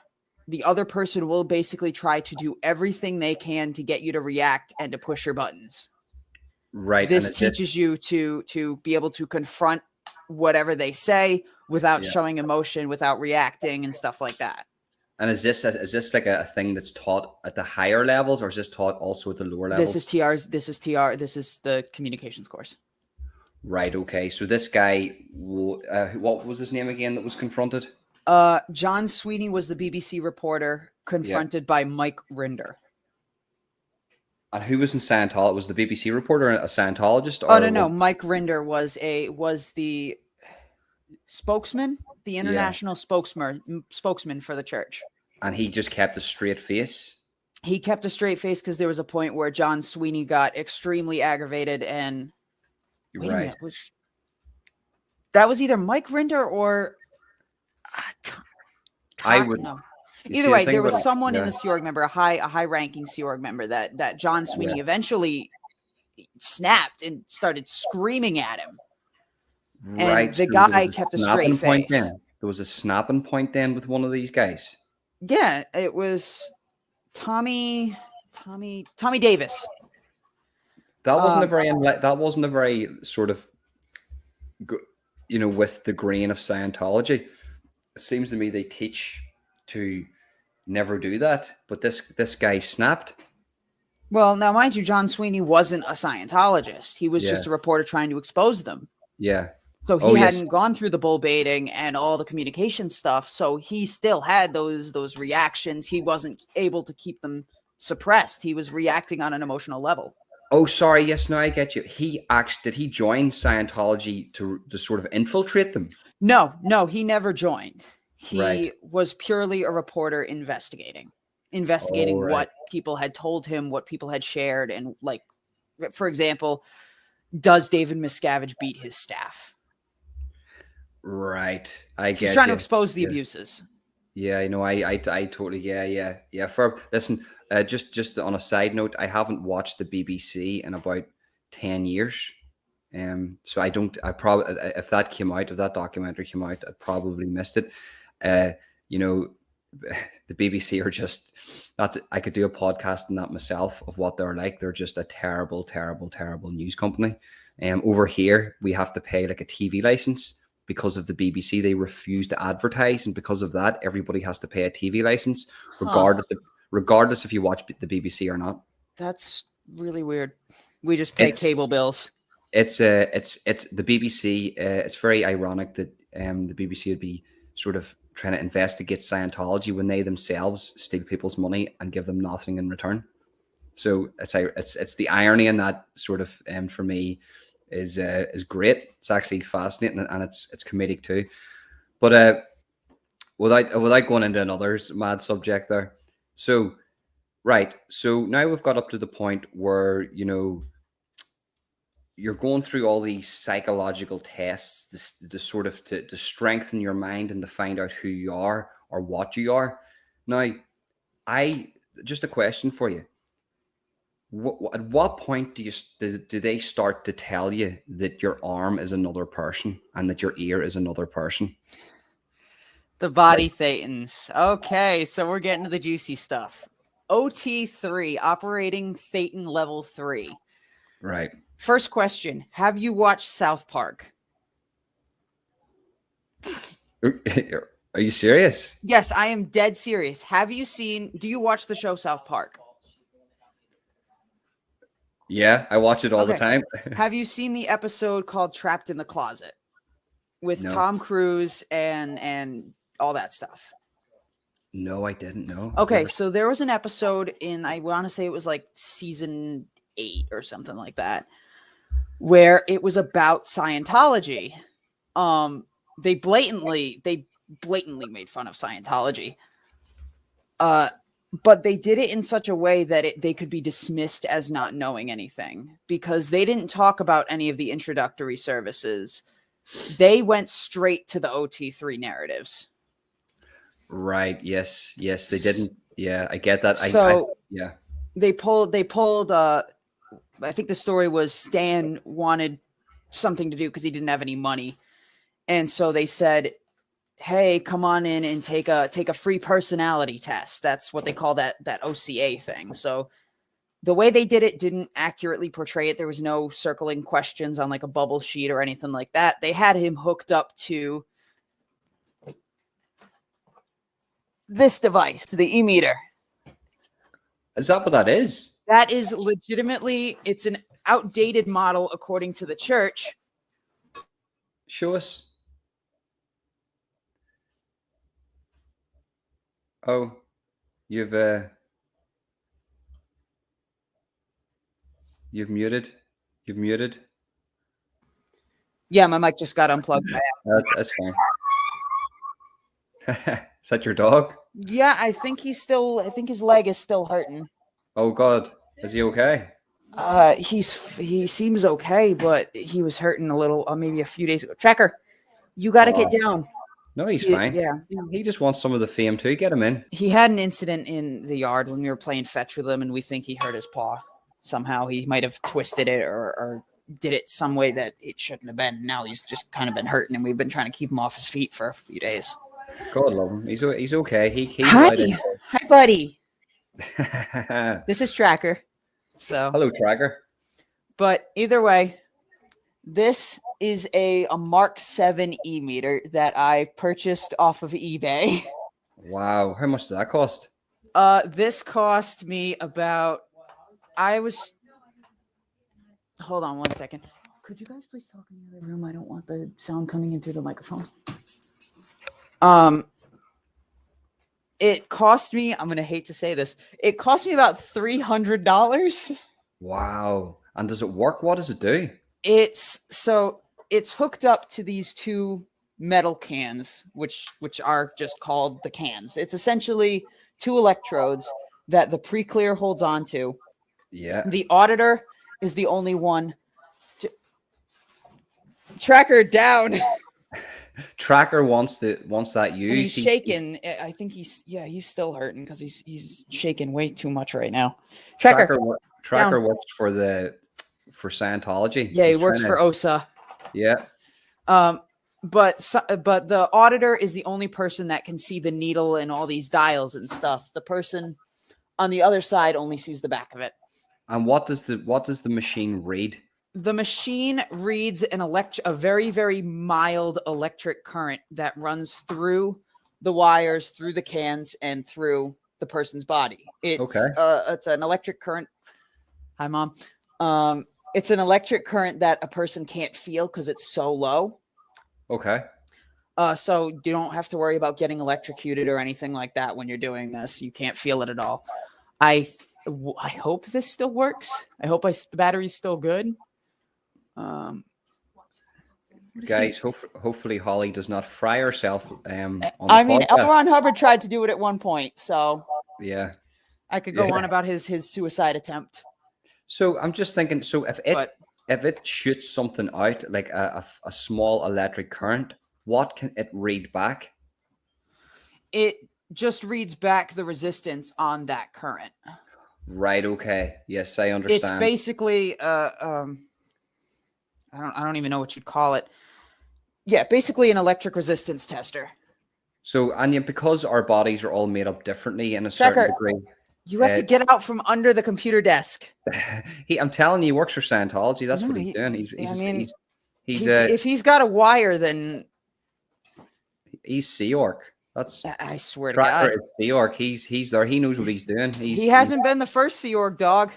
The other person will basically try to do everything they can to get you to react and to push your buttons. Right. This teaches you to be able to confront whatever they say without showing emotion, without reacting and stuff like that. And is this like a thing that's taught at the higher levels, or is this taught also at the lower levels? This is the communications course. Right. Okay. So this guy, what was his name again that was confronted? John Sweeney was the BBC reporter confronted by Mike Rinder. And who was in Scientology? Was the BBC reporter a Scientologist? Or no. Mike Rinder was the spokesman, the international spokesman for the church. And he just kept a straight face? He kept a straight face because there was a point where John Sweeney got extremely aggravated and... Wait a minute, that was either Mike Rinder or... Either way, there was someone in the Sea Org member, a high ranking Sea Org member that John Sweeney eventually snapped and started screaming at him. Right. And the guy kept a straight face. There was a snapping point then with one of these guys. Yeah, it was Tommy Davis. That wasn't a very sort of, with the grain of Scientology. It seems to me they teach to never do that, but this guy snapped. Well, now mind you, John Sweeney wasn't a Scientologist. He was just a reporter trying to expose them. Yeah. So he hadn't gone through the bull baiting and all the communication stuff. So he still had those reactions. He wasn't able to keep them suppressed. He was reacting on an emotional level. Oh, sorry. Yes, now I get you. Did he join Scientology to sort of infiltrate them? No, he never joined. He was purely a reporter investigating what people had told him, what people had shared. And like, for example, does David Miscavige beat his staff? Right. I get He's trying to expose the abuses. Yeah, I totally, yeah. Listen, just on a side note, I haven't watched the BBC in about 10 years. So I probably, if that documentary came out, I probably missed it. The BBC are just, I could do a podcast on that myself of what they're like. They're just a terrible, terrible, terrible news company. Over here, we have to pay like a TV license. Because of the BBC, they refuse to advertise, and because of that, everybody has to pay a TV license, regardless if you watch the BBC or not. That's really weird. We just pay cable bills. It's the BBC. It's very ironic that the BBC would be sort of trying to investigate Scientology when they themselves steal people's money and give them nothing in return. So it's the irony in that sort of for me. Is great. It's actually fascinating, and it's comedic too. But without going into another mad subject there. So now we've got up to the point where you're going through all these psychological tests to sort of to strengthen your mind and to find out who you are or what you are. Now, just a question for you. At what point do they start to tell you that your arm is another person and that your ear is another person? The body thetans. Okay, so we're getting to the juicy stuff. OT3, operating thetan level 3. Right. First question: have you watched South Park? Are you serious? Yes, I am dead serious. Do you watch the show South Park? Yeah, I watch it all the time. Have you seen the episode called Trapped in the Closet with Tom Cruise and all that stuff? No, I didn't know. Okay, so there was an episode in, I want to say it was like season 8 or something like that, where it was about Scientology. They blatantly made fun of Scientology. But they did it in such a way that they could be dismissed as not knowing anything, because they didn't talk about any of the introductory services. They went straight to the OT3 narratives. Right. Yes, they didn't. Yeah, I get that. They pulled, I think the story was Stan wanted something to do because he didn't have any money. And so they said, hey, come on in and take a free personality test. That's what they call that OCA thing. So the way they did it didn't accurately portray it. There was no circling questions on like a bubble sheet or anything like that. They had him hooked up to this device, the e-meter. Is that what that is? That is legitimately, it's an outdated model according to the church. Show us. Oh, you've muted. You've muted. Yeah, my mic just got unplugged. That's fine. Is that your dog? Yeah, I think his leg is still hurting. Oh God, is he okay? He seems okay, but he was hurting a little, maybe a few days ago. Tracker, you got to get down. No, he's fine. Yeah. He just wants some of the fame too. Get him in. He had an incident in the yard when we were playing fetch with him, and we think he hurt his paw. Somehow he might have twisted it or did it some way that it shouldn't have been. Now he's just kind of been hurting, and we've been trying to keep him off his feet for a few days. God love him. He's okay. He's Hi, buddy. This is Tracker. So hello, Tracker. But either way, this is a Mark 7 e-meter that I purchased off of eBay. Wow. How much did that cost? This cost me about, hold on one second. Could you guys please talk in the other room? I don't want the sound coming in through the microphone. It cost me, I'm going to hate to say this, it cost me about $300. Wow. And does it work? What does it do? It's hooked up to these two metal cans, which are just called the cans. It's essentially two electrodes that the pre-clear holds on to. Yeah. The auditor is the only one. Tracker down. Tracker wants that used. And he's shaking. I think he's still hurting because he's shaking way too much right now. Tracker works for Scientology. Yeah, he works for OSA. Yeah. But the auditor is the only person that can see the needle and all these dials and stuff. The person on the other side only sees the back of it. And what does the machine read? The machine reads a very, very mild electric current that runs through the wires, through the cans, and through the person's body. It's an electric current. Hi, Mom. It's an electric current that a person can't feel because it's so low. Okay. So you don't have to worry about getting electrocuted or anything like that when you're doing this. You can't feel it at all. I hope this still works. I hope the battery's still good. Guys, hopefully Holly does not fry herself. On the podcast. L. Ron Hubbard tried to do it at one point, so yeah, I could go on about his suicide attempt. So I'm just thinking. So if it shoots something out like a small electric current, what can it read back? It just reads back the resistance on that current. Right. Okay. Yes, I understand. It's basically I don't even know what you'd call it. Yeah, basically an electric resistance tester. So, Anya, because our bodies are all made up differently in a certain degree, you have to get out from under the computer desk. I'm telling you, he works for Scientology. That's what he's doing. If he's got a wire, then he's Sea Orc. That's I swear to God, Sea Orc. He's there. He knows what he's doing. He hasn't been the first Sea Orc dog.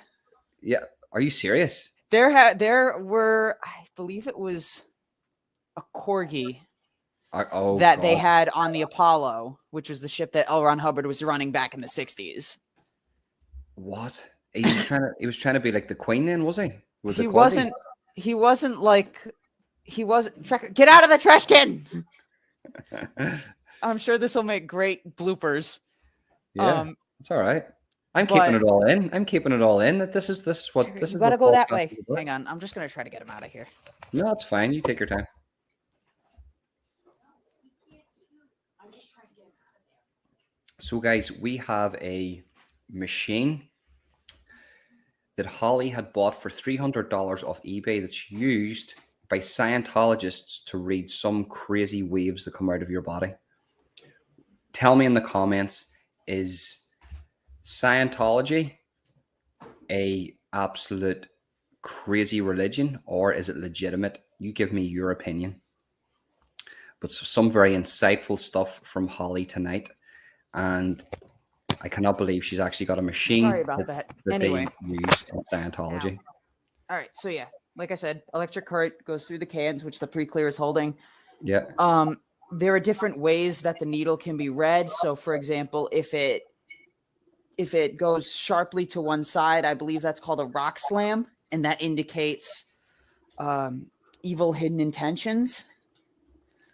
Yeah, are you serious? There were, I believe it was a corgi that they had on the Apollo, which was the ship that L. Ron Hubbard was running back in the 60s. What? He was trying to be like the Queen then, was he? He wasn't get out of the trash can. I'm sure this will make great bloopers. Yeah, it's all right. I'm keeping it all in. This is what this is. You gotta go that way. Hang on. I'm just gonna try to get him out of here. No, it's fine. You take your time. I'm just trying to get him out of there. So, guys, we have a machine that Holly had bought for $300 off eBay that's used by Scientologists to read some crazy waves that come out of your body. Tell me in the comments, is Scientology a absolute crazy religion, or is it legitimate? You give me your opinion. But some very insightful stuff from Holly tonight, and I cannot believe she's actually got a machine. Sorry about that. Anyway, they use in Scientology. All right, so yeah, like I said, electric current goes through the cans, which the pre-clear is holding. Yeah. There are different ways that the needle can be read. So, for example, if it goes sharply to one side, I believe that's called a rock slam, and that indicates evil hidden intentions.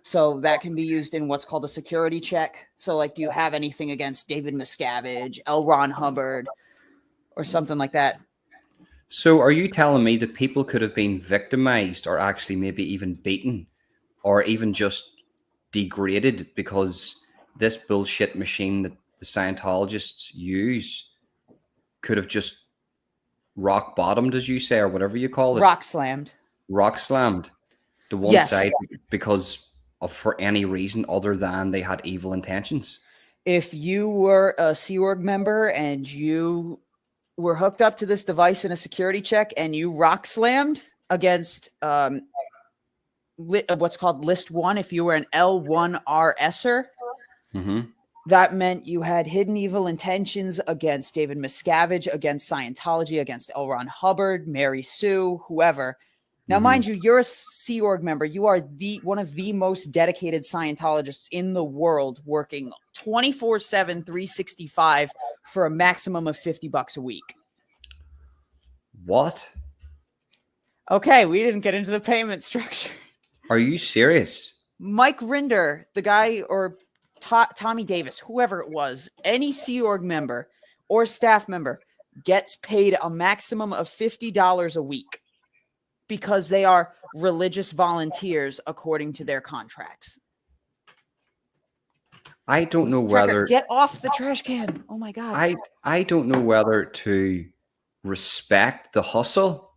So that can be used in what's called a security check. So, like, do you have anything against David Miscavige, L. Ron Hubbard, or something like that? So are you telling me that people could have been victimized or actually maybe even beaten or even just degraded because this bullshit machine that the Scientologists use could have just rock bottomed, as you say, or whatever you call it. Rock slammed to one side because of, for any reason other than they had evil intentions. If you were a Sea Org member and you were hooked up to this device in a security check and you rock slammed against what's called List 1, if you were an L1RSer, that meant you had hidden evil intentions against David Miscavige, against Scientology, against L. Ron Hubbard, Mary Sue, whoever. Now, mind you, you're a Sea Org member. You are one of the most dedicated Scientologists in the world, working 24/7, 365 for a maximum of $50 a week. What? Okay, we didn't get into the payment structure. Are you serious? Mike Rinder, the guy, or Tommy Davis, whoever it was, any Sea Org member or staff member gets paid a maximum of $50 a week because they are religious volunteers according to their contracts. I don't know whether... Get off the trash can. Oh my God. I don't know whether to respect the hustle,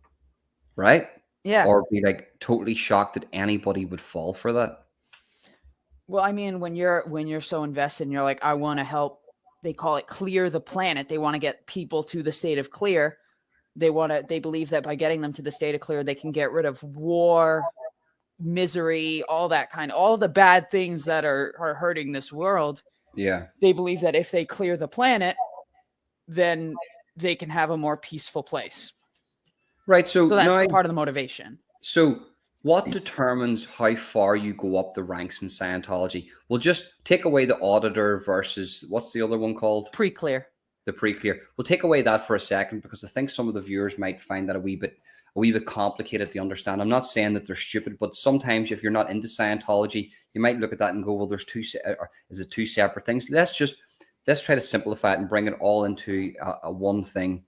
right? Yeah. Or be like totally shocked that anybody would fall for that. Well, I mean, when you're so invested and you're like, I want to help, they call it clear the planet. They want to get people to the state of clear. They believe that by getting them to the state of clear, they can get rid of war, misery, all the bad things that are hurting this world. Yeah. They believe that if they clear the planet, then they can have a more peaceful place. Right. So that's part of the motivation. So what determines how far you go up the ranks in Scientology? We'll just take away the auditor versus, what's the other one called? Pre-clear. The pre-clear. We'll take away that for a second because I think some of the viewers might find that a wee bit complicated to understand. I'm not saying that they're stupid, but sometimes if you're not into Scientology, you might look at that and go, well, is it two separate things? Let's try to simplify it and bring it all into a one thing.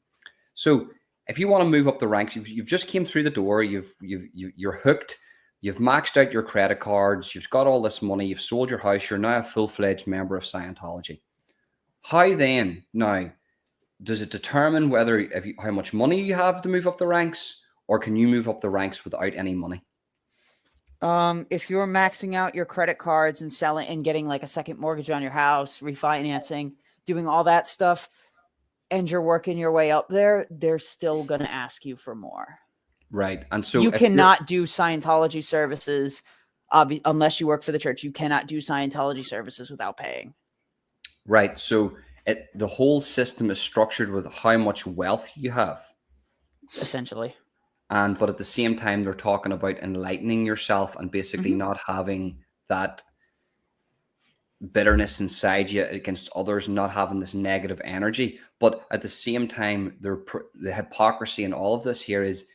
So if you want to move up the ranks, you've just came through the door, you're hooked, you've maxed out your credit cards, you've got all this money, you've sold your house, you're now a full-fledged member of Scientology. How then now does it determine whether how much money you have to move up the ranks, or can you move up the ranks without any money? If you're maxing out your credit cards and selling and getting like a second mortgage on your house, refinancing, doing all that stuff, and you're working your way up there, they're still going to ask you for more. Right. And so you cannot do Scientology services unless you work for the church. You cannot do Scientology services without paying. Right. So the whole system is structured with how much wealth you have. Essentially. But at the same time, they're talking about enlightening yourself and basically not having that bitterness inside you against others, not having this negative energy. But at the same time, the hypocrisy in all of this here is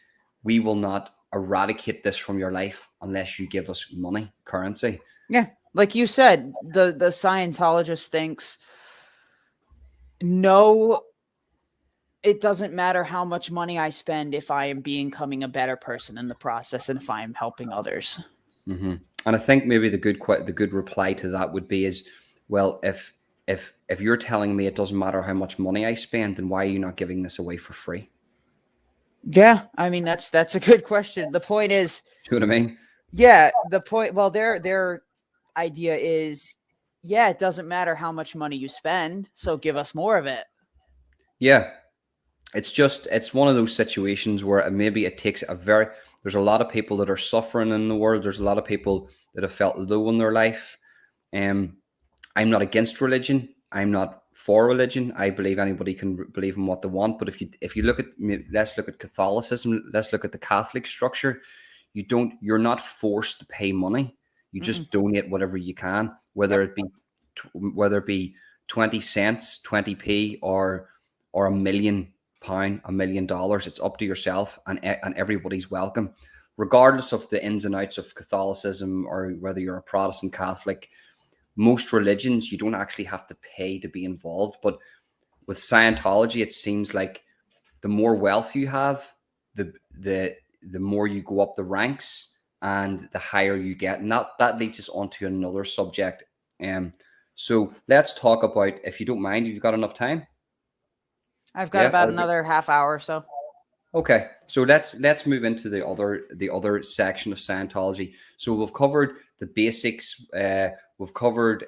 we will not eradicate this from your life unless you give us money, currency. Yeah. Like you said, the Scientologist thinks, no, it doesn't matter how much money I spend if I am becoming a better person in the process and if I am helping others. Mm-hmm. And I think maybe the good reply to that would be is, well, if you're telling me it doesn't matter how much money I spend, then why are you not giving this away for free? Yeah, I mean that's a good question. The point is, you know what I mean? Yeah, the point. Well, their idea is, yeah, it doesn't matter how much money you spend, so give us more of it. Yeah, it's one of those situations where maybe it takes there's a lot of people that are suffering in the world. There's a lot of people that have felt low in their life. I'm not against religion. I'm not for religion. I believe anybody can believe in what they want. But if you look at, let's look at Catholicism. Let's look at the Catholic structure. You're not forced to pay money. You just donate whatever you can, whether it be 20 cents, 20p, or £1 million, $1 million. It's up to yourself, and everybody's welcome, regardless of the ins and outs of Catholicism or whether you're a Protestant, Catholic. Most religions, you don't actually have to pay to be involved. But with Scientology, it seems like the more wealth you have, the more you go up the ranks, and the higher you get. And that leads us on to another subject. So let's talk about, if you don't mind, if you've got enough time. I've got about another half hour or so. Okay, so let's move into the other section of Scientology. So we've covered the basics. We've covered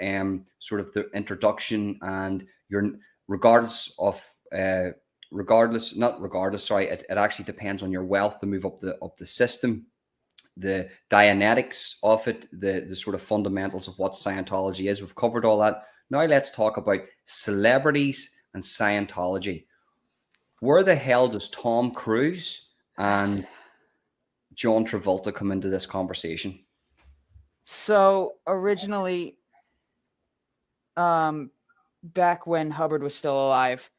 sort of the introduction, and it actually depends on your wealth to move up the system. The Dianetics of it, the sort of fundamentals of what Scientology is. We've covered all that. Now let's talk about celebrities and Scientology. Where the hell does Tom Cruise and John Travolta come into this conversation? So originally, back when Hubbard was still alive,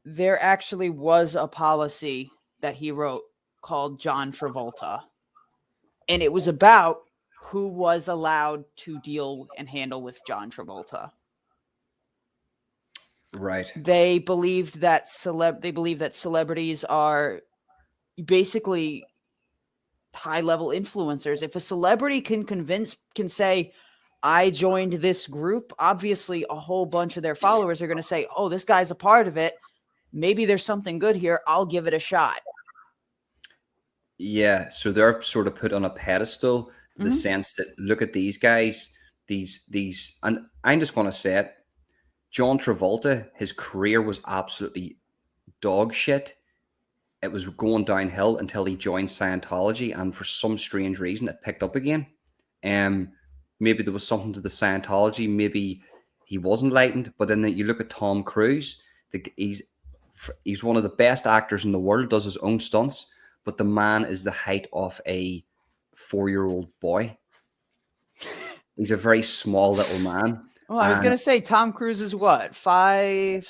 there actually was a policy that he wrote called John Travolta. And it was about who was allowed to deal and handle with John Travolta. Right. They believed that celebrities are basically high-level influencers. If a celebrity can say, I joined this group, obviously a whole bunch of their followers are going to say, oh, this guy's a part of it. Maybe there's something good here. I'll give it a shot. Yeah, so they're sort of put on a pedestal in the sense that, look at these guys, these, and I'm just going to say it, John Travolta, his career was absolutely dog shit. It was going downhill until he joined Scientology, and for some strange reason, it picked up again. Maybe there was something to the Scientology. Maybe he was enlightened. But then you look at Tom Cruise. He's one of the best actors in the world. Does his own stunts, but the man is the height of a 4-year-old boy. He's a very small little man. Well, I was going to say Tom Cruise is what, 5'4",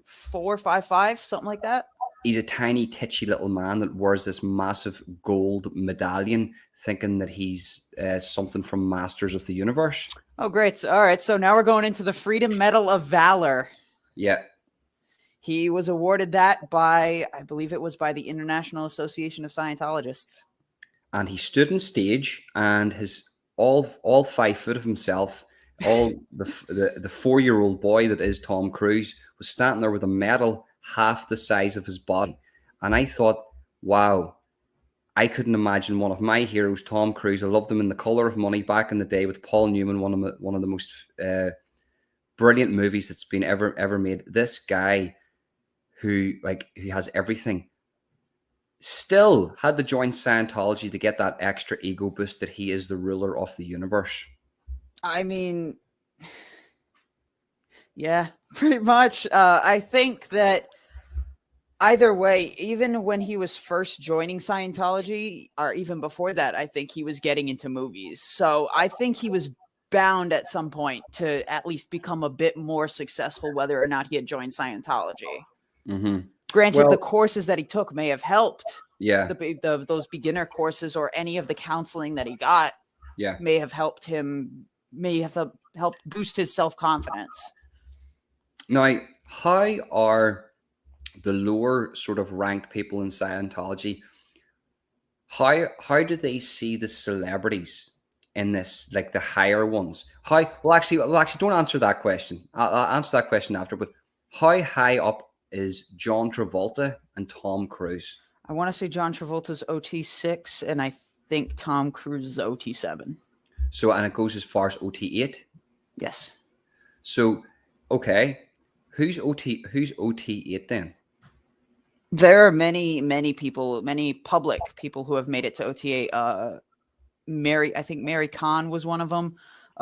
5'5", something like that. He's a tiny, titchy little man that wears this massive gold medallion, thinking that he's something from Masters of the Universe. Oh, great. All right. So now we're going into the Freedom Medal of Valor. Yeah. He was awarded that by, I believe it was by the International Association of Scientologists. And he stood on stage, and his all 5 foot of himself, all the 4-year-old boy that is Tom Cruise, was standing there with a medal half the size of his body. And I thought, wow, I couldn't imagine one of my heroes, Tom Cruise. I loved him in The Color of Money back in the day with Paul Newman, one of the most brilliant movies that's been ever made. This guy who has everything still had to join Scientology to get that extra ego boost that he is the ruler of the universe. I mean, yeah, pretty much. I think that either way, even when he was first joining Scientology, or even before that, I think he was getting into movies. So I think he was bound at some point to at least become a bit more successful, whether or not he had joined Scientology. Mm-hmm. Granted, the courses that he took may have helped. Yeah. Those beginner courses or any of the counseling that he got may have helped him, may have helped boost his self-confidence. Now, how are the lower sort of ranked people in Scientology, how do they see the celebrities in this, like the higher ones? Well, actually, don't answer that question. I'll answer that question after, but how high up is John Travolta and Tom Cruise? I want to say John Travolta's OT6, and I think Tom Cruise is OT7. So, and it goes as far as OT8? Yes. So, okay. Who's OT8 then? There are many people, many public people who have made it to OT8. I think Mary Kahn was one of them.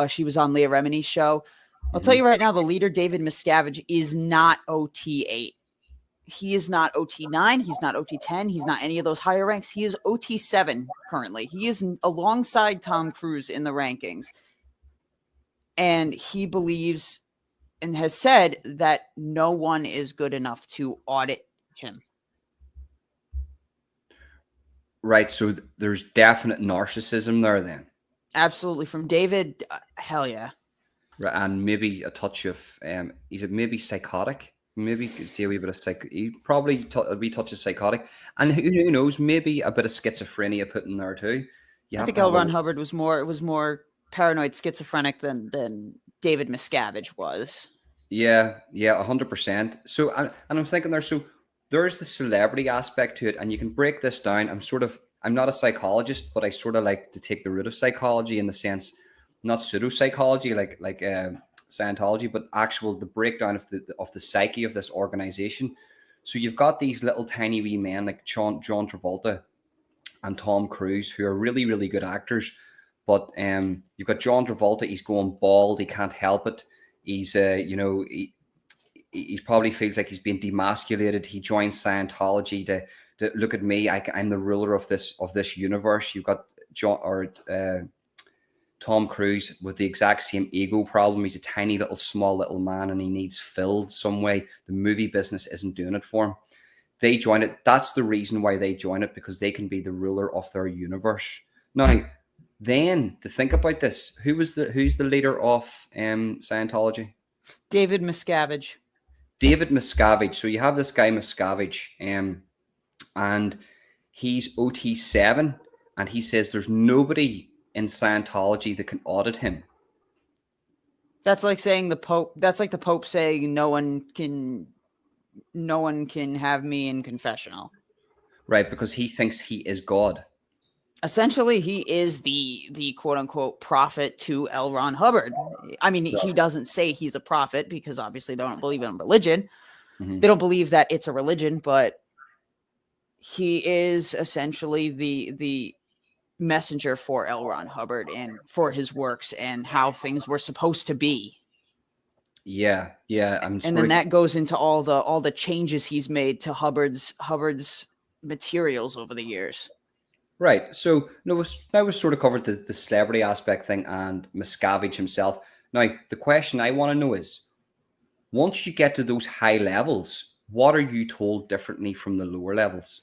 She was on Leah Remini's show. I'll tell you right now, the leader, David Miscavige, is not OT8. He is not OT9. He's not OT10. He's not any of those higher ranks. He is OT7 currently. He is alongside Tom Cruise in the rankings. And he believes and has said that no one is good enough to audit him. Right. So there's definite narcissism there then. Absolutely. From David, hell yeah. Right, and maybe a touch of, is it maybe psychotic? Maybe you could see a wee bit of he probably a wee touch of psychotic, and who knows, maybe a bit of schizophrenia put in there too. You I have think to have L. Ron a Hubbard was more paranoid schizophrenic than David Miscavige was. yeah, 100%. So and I'm thinking there's the celebrity aspect to it, and you can break this down. I'm not a psychologist, but I sort of like to take the root of psychology in the sense, not pseudo psychology like Scientology, but actual the breakdown of the psyche of this organization. So you've got these little tiny wee men like John Travolta and Tom Cruise, who are really, really good actors. But you've got John Travolta, he's going bald, he can't help it. He's, he probably feels like he's being demasculated. He joins Scientology to look at me. I'm the ruler of this universe. You've got Tom Cruise with the exact same ego problem. He's a tiny little, small little man, and he needs filled some way. The movie business isn't doing it for him. They join it. That's the reason why they join it, because they can be the ruler of their universe. Now, then to think about this, who's the leader of Scientology? David Miscavige. David Miscavige. So you have this guy Miscavige, and he's OT7, and he says there's nobody in Scientology that can audit him. That's like saying the Pope. That's like the Pope saying no one can have me in confessional. Right, because he thinks he is God. Essentially, he is the quote unquote prophet to L. Ron Hubbard. I mean, he doesn't say he's a prophet because obviously they don't believe in religion. Mm-hmm. They don't believe that it's a religion, but he is essentially the messenger for L. Ron Hubbard and for his works and how things were supposed to be. Yeah. And then that goes into all the changes he's made to Hubbard's materials over the years. Right. So now we've sort of covered the celebrity aspect thing and Miscavige himself. Now, the question I want to know is, once you get to those high levels, what are you told differently from the lower levels?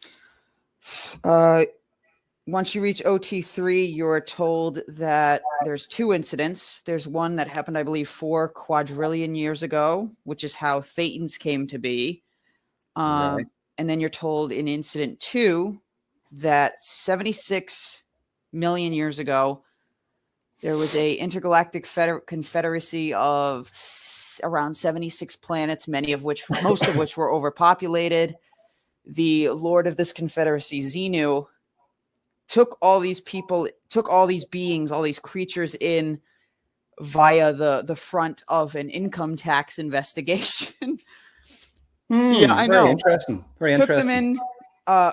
Once you reach OT3, you're told that there's two incidents. There's one that happened, I believe, 4 quadrillion years ago, which is how Thetans came to be. Right. And then you're told in incident 2 that 76 million years ago, there was a intergalactic confederacy of around 76 planets, most of which were overpopulated. The lord of this confederacy, Xenu, took all these beings, all these creatures in via the front of an income tax investigation. Yeah, I know. Very took interesting. them in,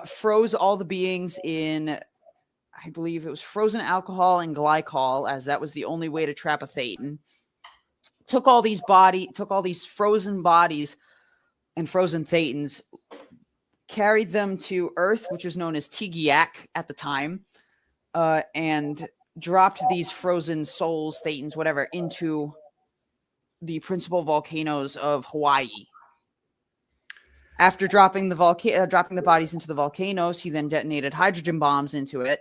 froze all the beings in, I believe it was frozen alcohol and glycol, as that was the only way to trap a Thetan. Took all these frozen bodies and frozen Thetans, carried them to Earth, which was known as Tigiak at the time, and dropped these frozen souls, Thetans, whatever, into the principal volcanoes of Hawaii. After dropping the bodies into the volcanoes, he then detonated hydrogen bombs into it,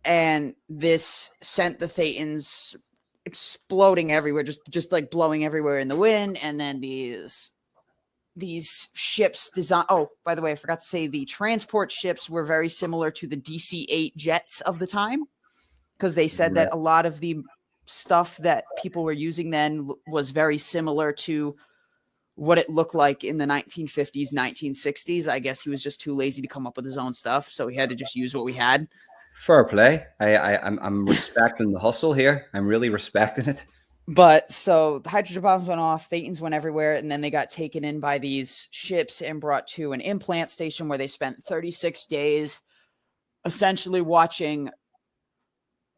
and this sent the Thetans exploding everywhere, just like blowing everywhere in the wind. And then these ships design. Oh, by the way, I forgot to say the transport ships were very similar to the DC-8 jets of the time, because they said that a lot of the stuff that people were using then was very similar to what it looked like in the 1950s, 1960s. I guess he was just too lazy to come up with his own stuff, so he had to just use what we had. Fair play. I'm respecting the hustle here. I'm really respecting it. But so the hydrogen bombs went off, Thetans went everywhere, and then they got taken in by these ships and brought to an implant station where they spent 36 days essentially watching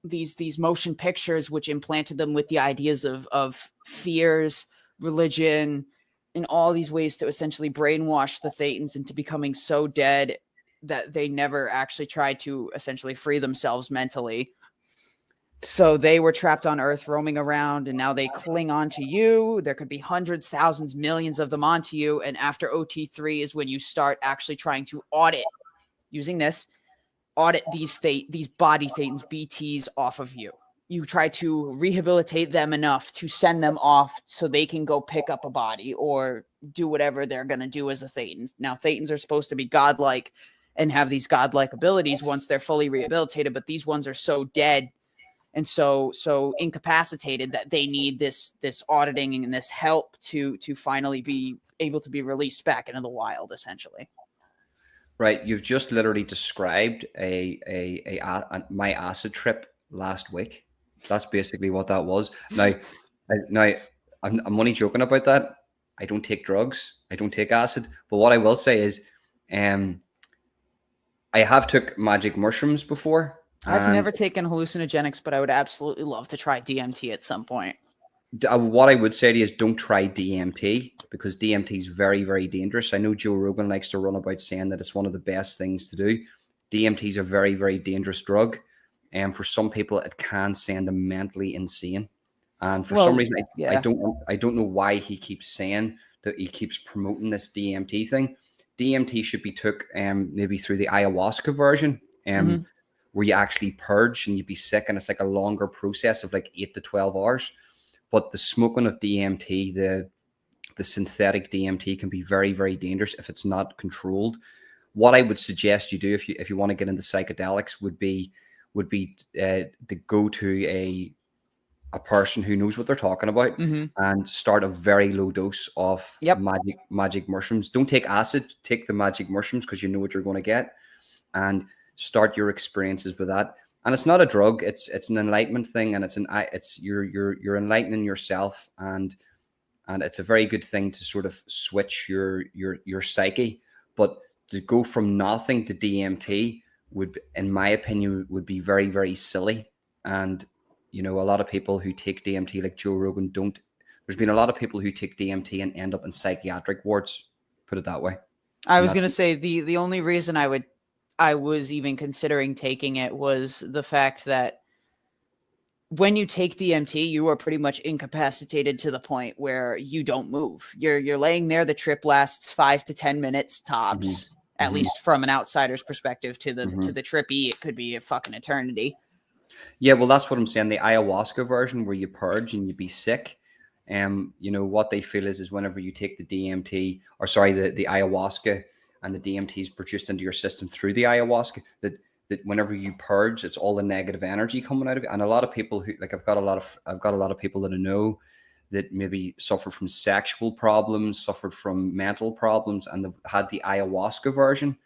these motion pictures, which implanted them with the ideas of fears, religion, in all these ways to essentially brainwash the Thetans into becoming so dead that they never actually tried to essentially free themselves mentally. So they were trapped on Earth roaming around, and now they cling onto you. There could be hundreds, thousands, millions of them onto you. And after OT3 is when you start actually trying to audit these body Thetans, BTs off of you. you try to rehabilitate them enough to send them off so they can go pick up a body or do whatever they're going to do as a Thetan. Now, Thetans are supposed to be godlike and have these godlike abilities once they're fully rehabilitated, but these ones are so dead and so incapacitated that they need this auditing and this help to finally be able to be released back into the wild, essentially. Right. You've just literally described my acid trip last week. That's basically what that was. Now, I'm only joking about that. I don't take drugs. I don't take acid. But what I will say is, I have took magic mushrooms before. I've never taken hallucinogenics, but I would absolutely love to try DMT at some point. What I would say to you is don't try DMT, because DMT is very, very dangerous. I know Joe Rogan likes to run about saying that it's one of the best things to do. DMT is a very, very dangerous drug. And for some people, it can send them mentally insane. And for some reason, I don't know why he keeps saying that he keeps promoting this DMT thing. DMT should be took maybe through the ayahuasca version, where you actually purge and you'd be sick, and it's like a longer process of like 8 to 12 hours. But the smoking of DMT, the synthetic DMT, can be very, very dangerous if it's not controlled. What I would suggest you do if you want to get into psychedelics would be to go to a person who knows what they're talking about and start a very low dose of magic mushrooms. Don't take acid, take the magic mushrooms, because you know what you're going to get, and start your experiences with that. And it's not a drug; it's an enlightenment thing, and you're enlightening yourself, and it's a very good thing to sort of switch your psyche. But to go from nothing to DMT would, in my opinion, would be very, very silly. And a lot of people who take DMT, like Joe Rogan, don't. There's been a lot of people who take DMT and end up in psychiatric wards. Put it that way. I was going to say the only reason I was even considering taking it was the fact that when you take DMT, you are pretty much incapacitated to the point where you don't move. You're laying there. The trip lasts 5 to 10 minutes tops, at least from an outsider's perspective. To the trippy, it could be a fucking eternity. Yeah, well, that's what I'm saying. The ayahuasca version, where you purge and you be sick, what they feel is whenever you take the DMT, or sorry, the ayahuasca, and the DMT is produced into your system through the ayahuasca, that whenever you purge, it's all the negative energy coming out of it. And a lot of people who, like, I've got a lot of people that I know that maybe suffered from sexual problems, suffered from mental problems, and they've had the ayahuasca version,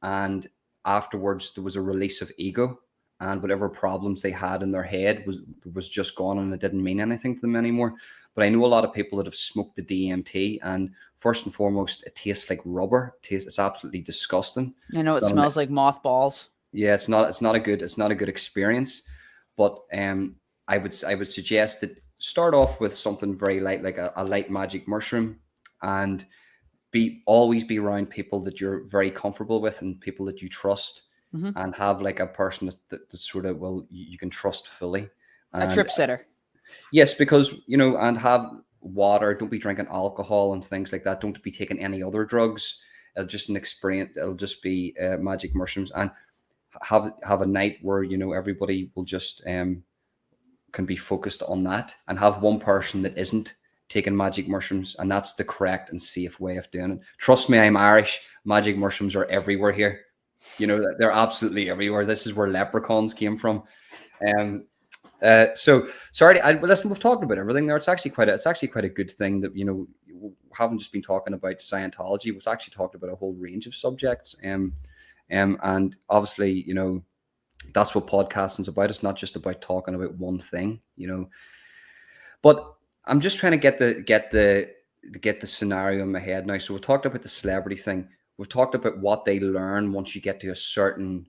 and afterwards there was a release of ego, and whatever problems they had in their head was just gone, and it didn't mean anything to them anymore. But I know a lot of people that have smoked the DMT, and first and foremost, it tastes like rubber. It's absolutely disgusting. I know it smells like mothballs. Yeah, it's not a good experience. But I would suggest that start off with something very light, like a light magic mushroom, and always be around people that you're very comfortable with and people that you trust. And have like a person that sort of, well, you can trust fully. A trip sitter. Yes, because, and have water. Don't be drinking alcohol and things like that. Don't be taking any other drugs. It'll just an experience. It'll just be magic mushrooms, and have a night where, everybody will just can be focused on that, and have one person that isn't taking magic mushrooms, and that's the correct and safe way of doing it. Trust me, I'm Irish. Magic mushrooms are everywhere here. They're absolutely everywhere. This is where leprechauns came from. So sorry. Listen, we've talked about everything there. It's actually quite a good thing that we haven't just been talking about Scientology. We've actually talked about a whole range of subjects. And obviously, that's what podcasting's about. It's not just about talking about one thing. But I'm just trying to get the scenario in my head now. So we talked about the celebrity thing. We've talked about what they learn once you get to a certain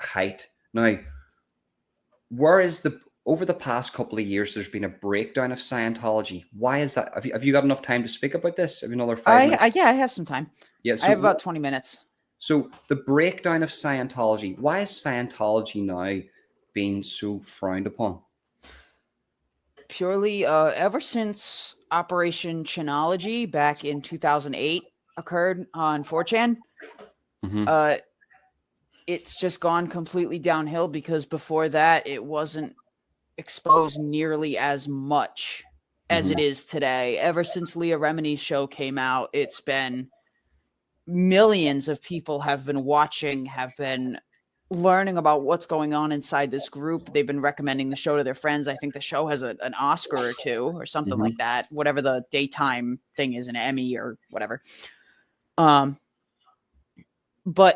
height. Now, over the past couple of years, there's been a breakdown of Scientology. Why is that? Have you got enough time to speak about this? Have you another 5 minutes? Yeah, I have some time. Yeah, so I have about 20 minutes. So the breakdown of Scientology. Why is Scientology now being so frowned upon? Purely, ever since Operation Chinology back in 2008 occurred on 4chan, it's just gone completely downhill, because before that it wasn't exposed nearly as much as it is today. Ever since Leah Remini's show came out, it's been millions of people have been watching, have been learning about what's going on inside this group. They've been recommending the show to their friends. I think the show has an Oscar or two or something like that, whatever the daytime thing is, an Emmy or whatever. But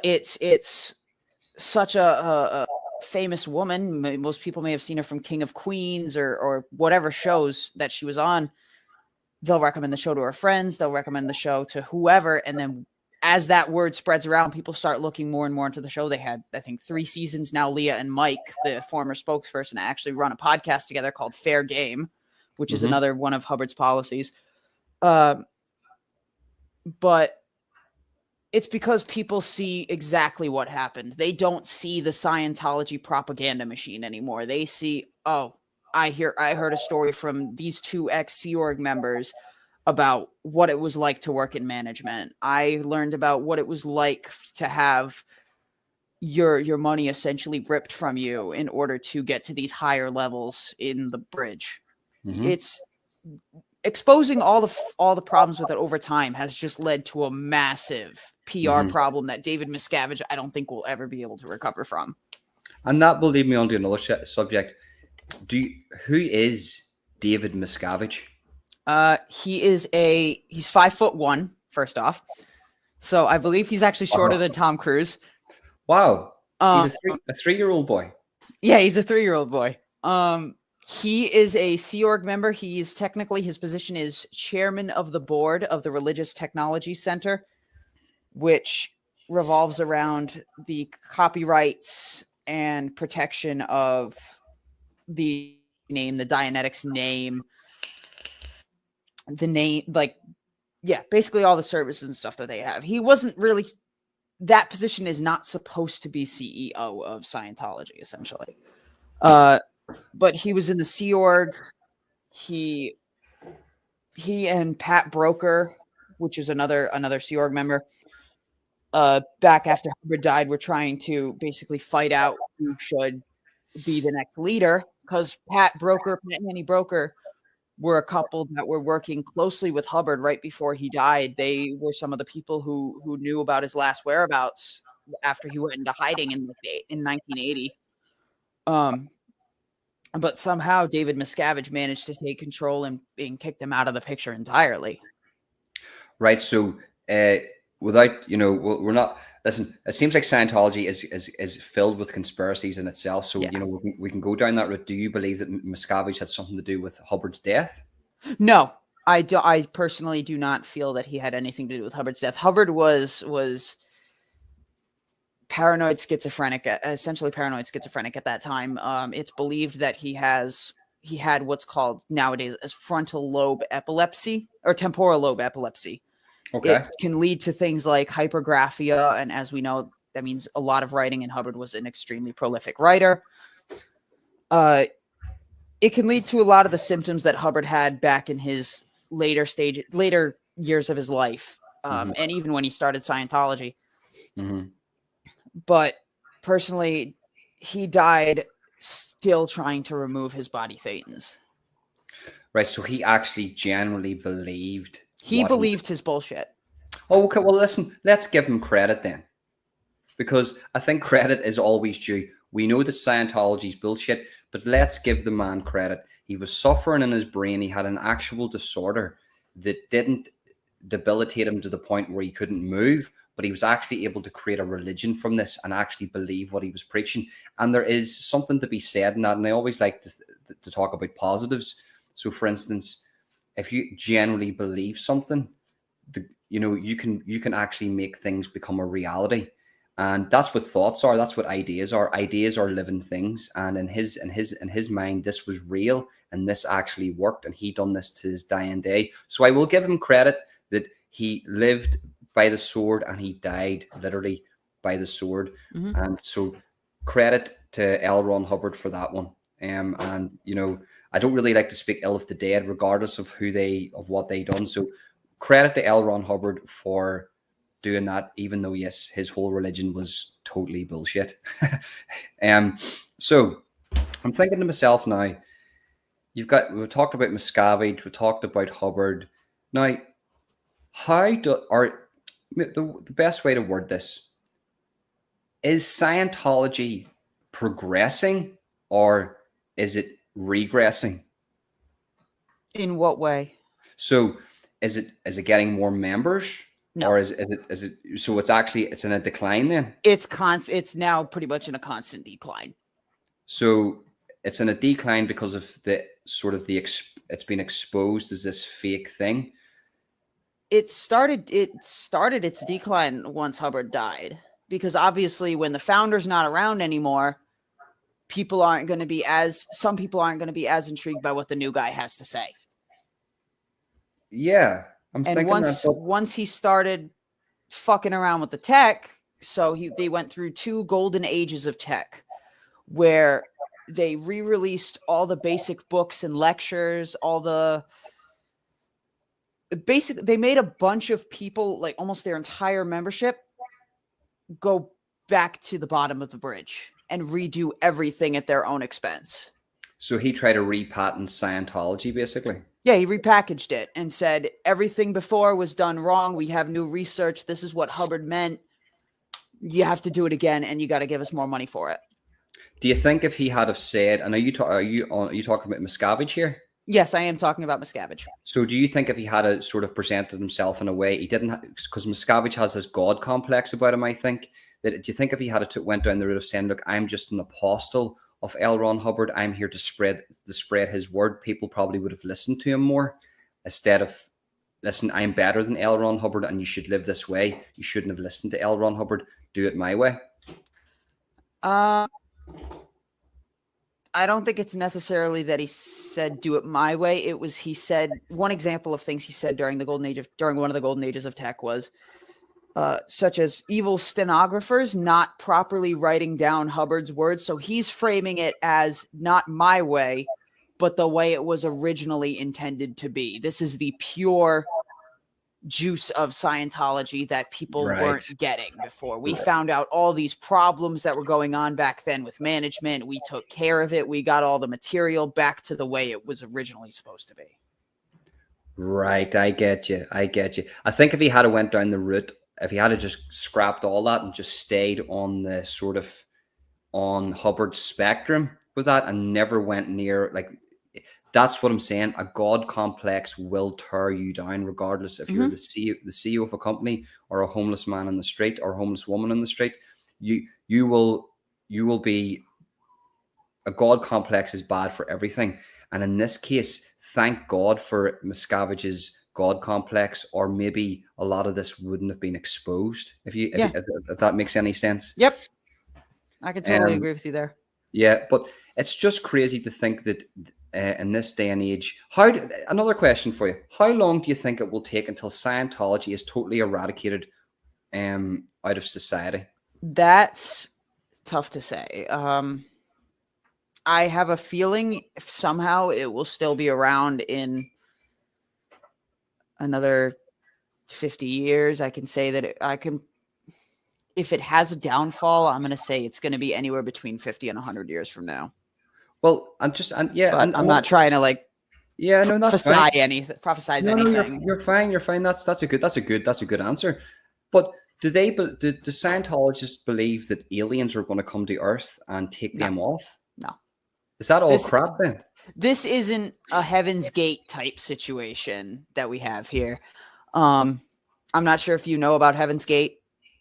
it's such a famous woman. Most people may have seen her from King of Queens or whatever shows that she was on. They'll recommend the show to her friends. They'll recommend the show to whoever. And then as that word spreads around, people start looking more and more into the show. They had, I think, 3 seasons now. Leah and Mike, the former spokesperson, actually run a podcast together called Fair Game, which is another one of Hubbard's policies. But it's because people see exactly what happened. They don't see the Scientology propaganda machine anymore. They see, oh, I heard a story from these 2 ex-Sea Org members about what it was like to work in management. I learned about what it was like to have your money essentially ripped from you in order to get to these higher levels in the bridge. It's exposing all the problems with it over time has just led to a massive PR problem that David Miscavige, I don't think, will ever be able to recover from. And that will lead me on to another subject. Who is David Miscavige? He's 5'1", first off. So I believe he's actually shorter than Tom Cruise. Wow. He's a 3-year-old boy. Yeah, he's a 3-year-old boy. He is a Sea Org member. He's technically, his position is chairman of the board of the Religious Technology Center, which revolves around the copyrights and protection of the name, the Dianetics name, basically all the services and stuff that they have. He wasn't really, that position is not supposed to be CEO of Scientology, essentially. But he was in the Sea Org. He and Pat Broker, which is another Sea Org member, back after Hubbard died, were trying to basically fight out who should be the next leader, because Pat and Annie Broker were a couple that were working closely with Hubbard right before he died. They were some of the people who knew about his last whereabouts after he went into hiding in 1980. But somehow David Miscavige managed to take control and kick them out of the picture entirely. Right. So without, we're not, listen, it seems like Scientology is filled with conspiracies in itself. So, we can go down that route. Do you believe that Miscavige had something to do with Hubbard's death? No, I personally do not feel that he had anything to do with Hubbard's death. Hubbard was essentially paranoid schizophrenic at that time. It's believed that he had what's called nowadays as frontal lobe epilepsy or temporal lobe epilepsy. Okay. It can lead to things like hypergraphia, and as we know, that means a lot of writing, and Hubbard was an extremely prolific writer. It can lead to a lot of the symptoms that Hubbard had back in his later years of his life, and even when he started Scientology. But personally, he died still trying to remove his body thetans. Right, so he actually genuinely believed... He believed his bullshit. Oh, okay, well, listen, let's give him credit then. Because I think credit is always due. We know that Scientology's bullshit, but let's give the man credit. He was suffering in his brain. He had an actual disorder that didn't debilitate him to the point where he couldn't move, but he was actually able to create a religion from this and actually believe what he was preaching. And there is something to be said in that, and I always like to talk about positives. So, for instance, if you genuinely believe something, you can actually make things become a reality. And that's what thoughts are. That's what ideas are. Ideas are living things. And in his mind, this was real, and this actually worked, and he done this to his dying day. So I will give him credit that he lived by the sword and he died literally by the sword. And so credit to L. Ron Hubbard for that one. And I don't really like to speak ill of the dead, regardless of what they done. So credit to L. Ron Hubbard for doing that, even though, yes, his whole religion was totally bullshit. So I'm thinking to myself now, we've talked about Miscavige, we talked about Hubbard. Now, the best way to word this, is Scientology progressing or is it regressing? In what way? So is it getting more members? No. Or is it so it's in a decline then? It's now pretty much in a constant decline. So it's in a decline because of the sort of it's been exposed as this fake thing. It started its decline once Hubbard died, because obviously when the founder's not around anymore, some people aren't going to be as intrigued by what the new guy has to say. Yeah. Once he started fucking around with the tech, they went through 2 golden ages of tech where they re-released all the basic books and lectures, they made a bunch of people, like almost their entire membership, go back to the bottom of the bridge and redo everything at their own expense. So he tried to repatent Scientology, basically. Yeah, he repackaged it and said everything before was done wrong. We have new research. This is what Hubbard meant. You have to do it again, and you got to give us more money for it. Do you think if he had have said, and are you talking about Miscavige here? Yes, I am talking about Miscavige. So do you think if he had a sort of presented himself in a way he didn't, because Miscavige has this God complex about him, I think, do you think if he had went down the route of saying, look, I'm just an apostle of L. Ron Hubbard, I'm here to spread his word, people probably would have listened to him more, instead of, listen, I'm better than L. Ron Hubbard and you should live this way. You shouldn't have listened to L. Ron Hubbard. Do it my way. I don't think it's necessarily that he said do it my way. It was, he said, one example of things he said during one of the golden ages of tech was such as evil stenographers not properly writing down Hubbard's words. So he's framing it as not my way, but the way it was originally intended to be. This is the pure juice of Scientology that people weren't getting before. We found out all these problems that were going on back then with management. We took care of it. We got all the material back to the way it was originally supposed to be. Right. I get you. I think if he had went down the route, if he had just scrapped all that and just stayed on the sort of on Hubbard's spectrum with that and never went near, like, that's what I'm saying. A God complex will tear you down, regardless if you're the CEO of a company or a homeless man in the street or a homeless woman in the street. You will be, a God complex is bad for everything. And in this case, thank God for Miscavige's God complex, or maybe a lot of this wouldn't have been exposed. If that makes any sense. Yep, I can totally agree with you there. Yeah, but it's just crazy to think that in this day and age, another question for you: how long do you think it will take until Scientology is totally eradicated out of society? That's tough to say. I have a feeling somehow it will still be around in another 50 years. I can say that if it has a downfall, I'm going to say it's going to be anywhere between 50 and 100 years from now. Well, I'm not trying to prophesize anything. You're fine. That's a good answer. But do Scientologists believe that aliens are going to come to Earth and take them off? No. Is that all crap then? This isn't a Heaven's Gate type situation that we have here. I'm not sure if you know about Heaven's Gate.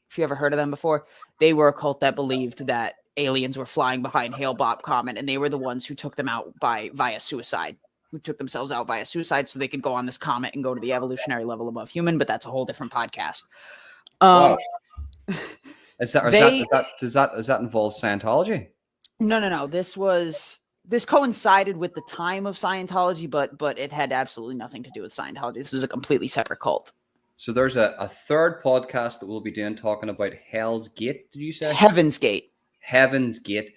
If you ever heard of them before, they were a cult that believed that aliens were flying behind Hale-Bopp Comet, and they were the ones who took them out via suicide, who took themselves out via suicide so they could go on this comet and go to the evolutionary level above human. But that's a whole different podcast. Wow. Does that involve Scientology? No. This coincided with the time of Scientology, but it had absolutely nothing to do with Scientology. This was a completely separate cult. So there's a third podcast that we'll be doing talking about Hell's Gate. Did you say Heaven's Gate? Heaven's Gate.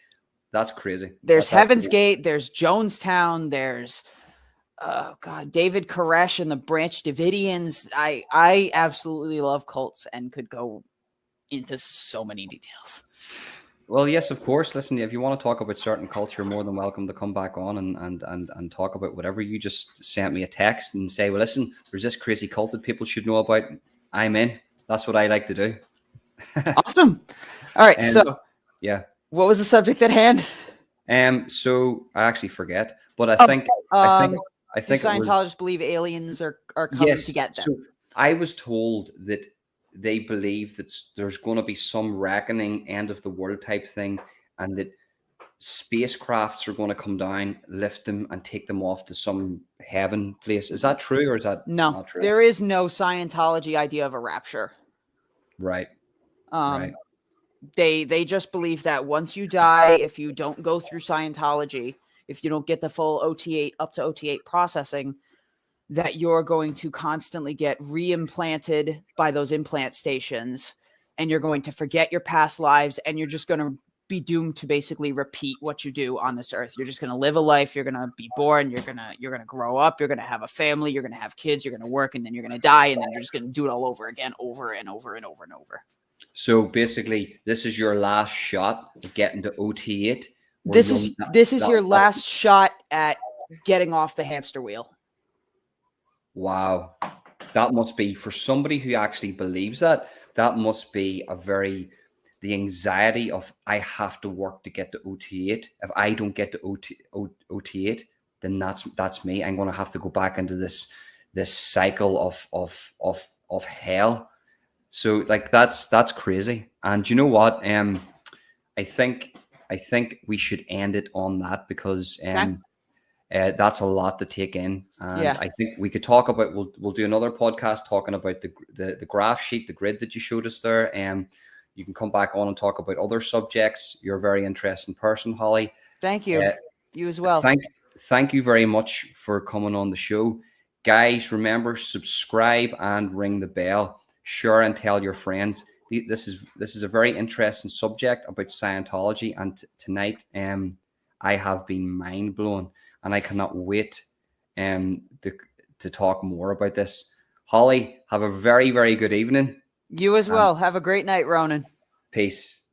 That's crazy. There's Heaven's Gate. There's Jonestown. There's oh God, David Koresh and the Branch Davidians. I absolutely love cults and could go into so many details. Well, yes, of course. Listen, if you want to talk about certain culture, you're more than welcome to come back on and talk about whatever. You just sent me a text and say, well, listen, there's this crazy cult that people should know about. I'm in. That's what I like to do. Awesome. All right. And So yeah. what was the subject at hand? So I actually forget, but I Do think it was, Scientologists believe aliens are coming yes. to get them? So I was told that they believe that there's going to be some reckoning, end of the world type thing, and that spacecrafts are going to come down, lift them, and take them off to some heaven place. Is that true, or is that No, not true? there is no Scientology idea of a rapture. Right. Right. They just believe that once you die, if you don't go through Scientology, if you don't get the full OT8 up to OT8 processing, that you're going to constantly get re-implanted by those implant stations, and you're going to forget your past lives, and you're just going to be doomed to basically repeat what you do on this earth. You're just going to live a life. You're going to be born. You're going to grow up. You're going to have a family. You're going to have kids. You're going to work, and then you're going to die, and then you're just going to do it all over again, over and over and over and over. So basically, this is your last shot at getting to OT8. This is your last shot at getting off the hamster wheel. Wow. That must be, for somebody who actually believes that must be the anxiety of, I have to work to get to OT8. If I don't get to OT8, then that's me. I'm going to have to go back into this cycle of hell. So like that's crazy. And you know what? I think we should end it on that, because that's a lot to take in. And Yeah. I think we could talk about, we'll do another podcast talking about the graph sheet, the grid that you showed us there. You can come back on and talk about other subjects. You're a very interesting person, Holly. Thank you. You as well. Thank you very much for coming on the show. Guys, remember, subscribe and ring the bell. Share and tell your friends. This is a very interesting subject about Scientology, and tonight I have been mind blown, and I cannot wait to talk more about this. Holly, have a very, very good evening. You as well. Have a great night, Ronan. Peace.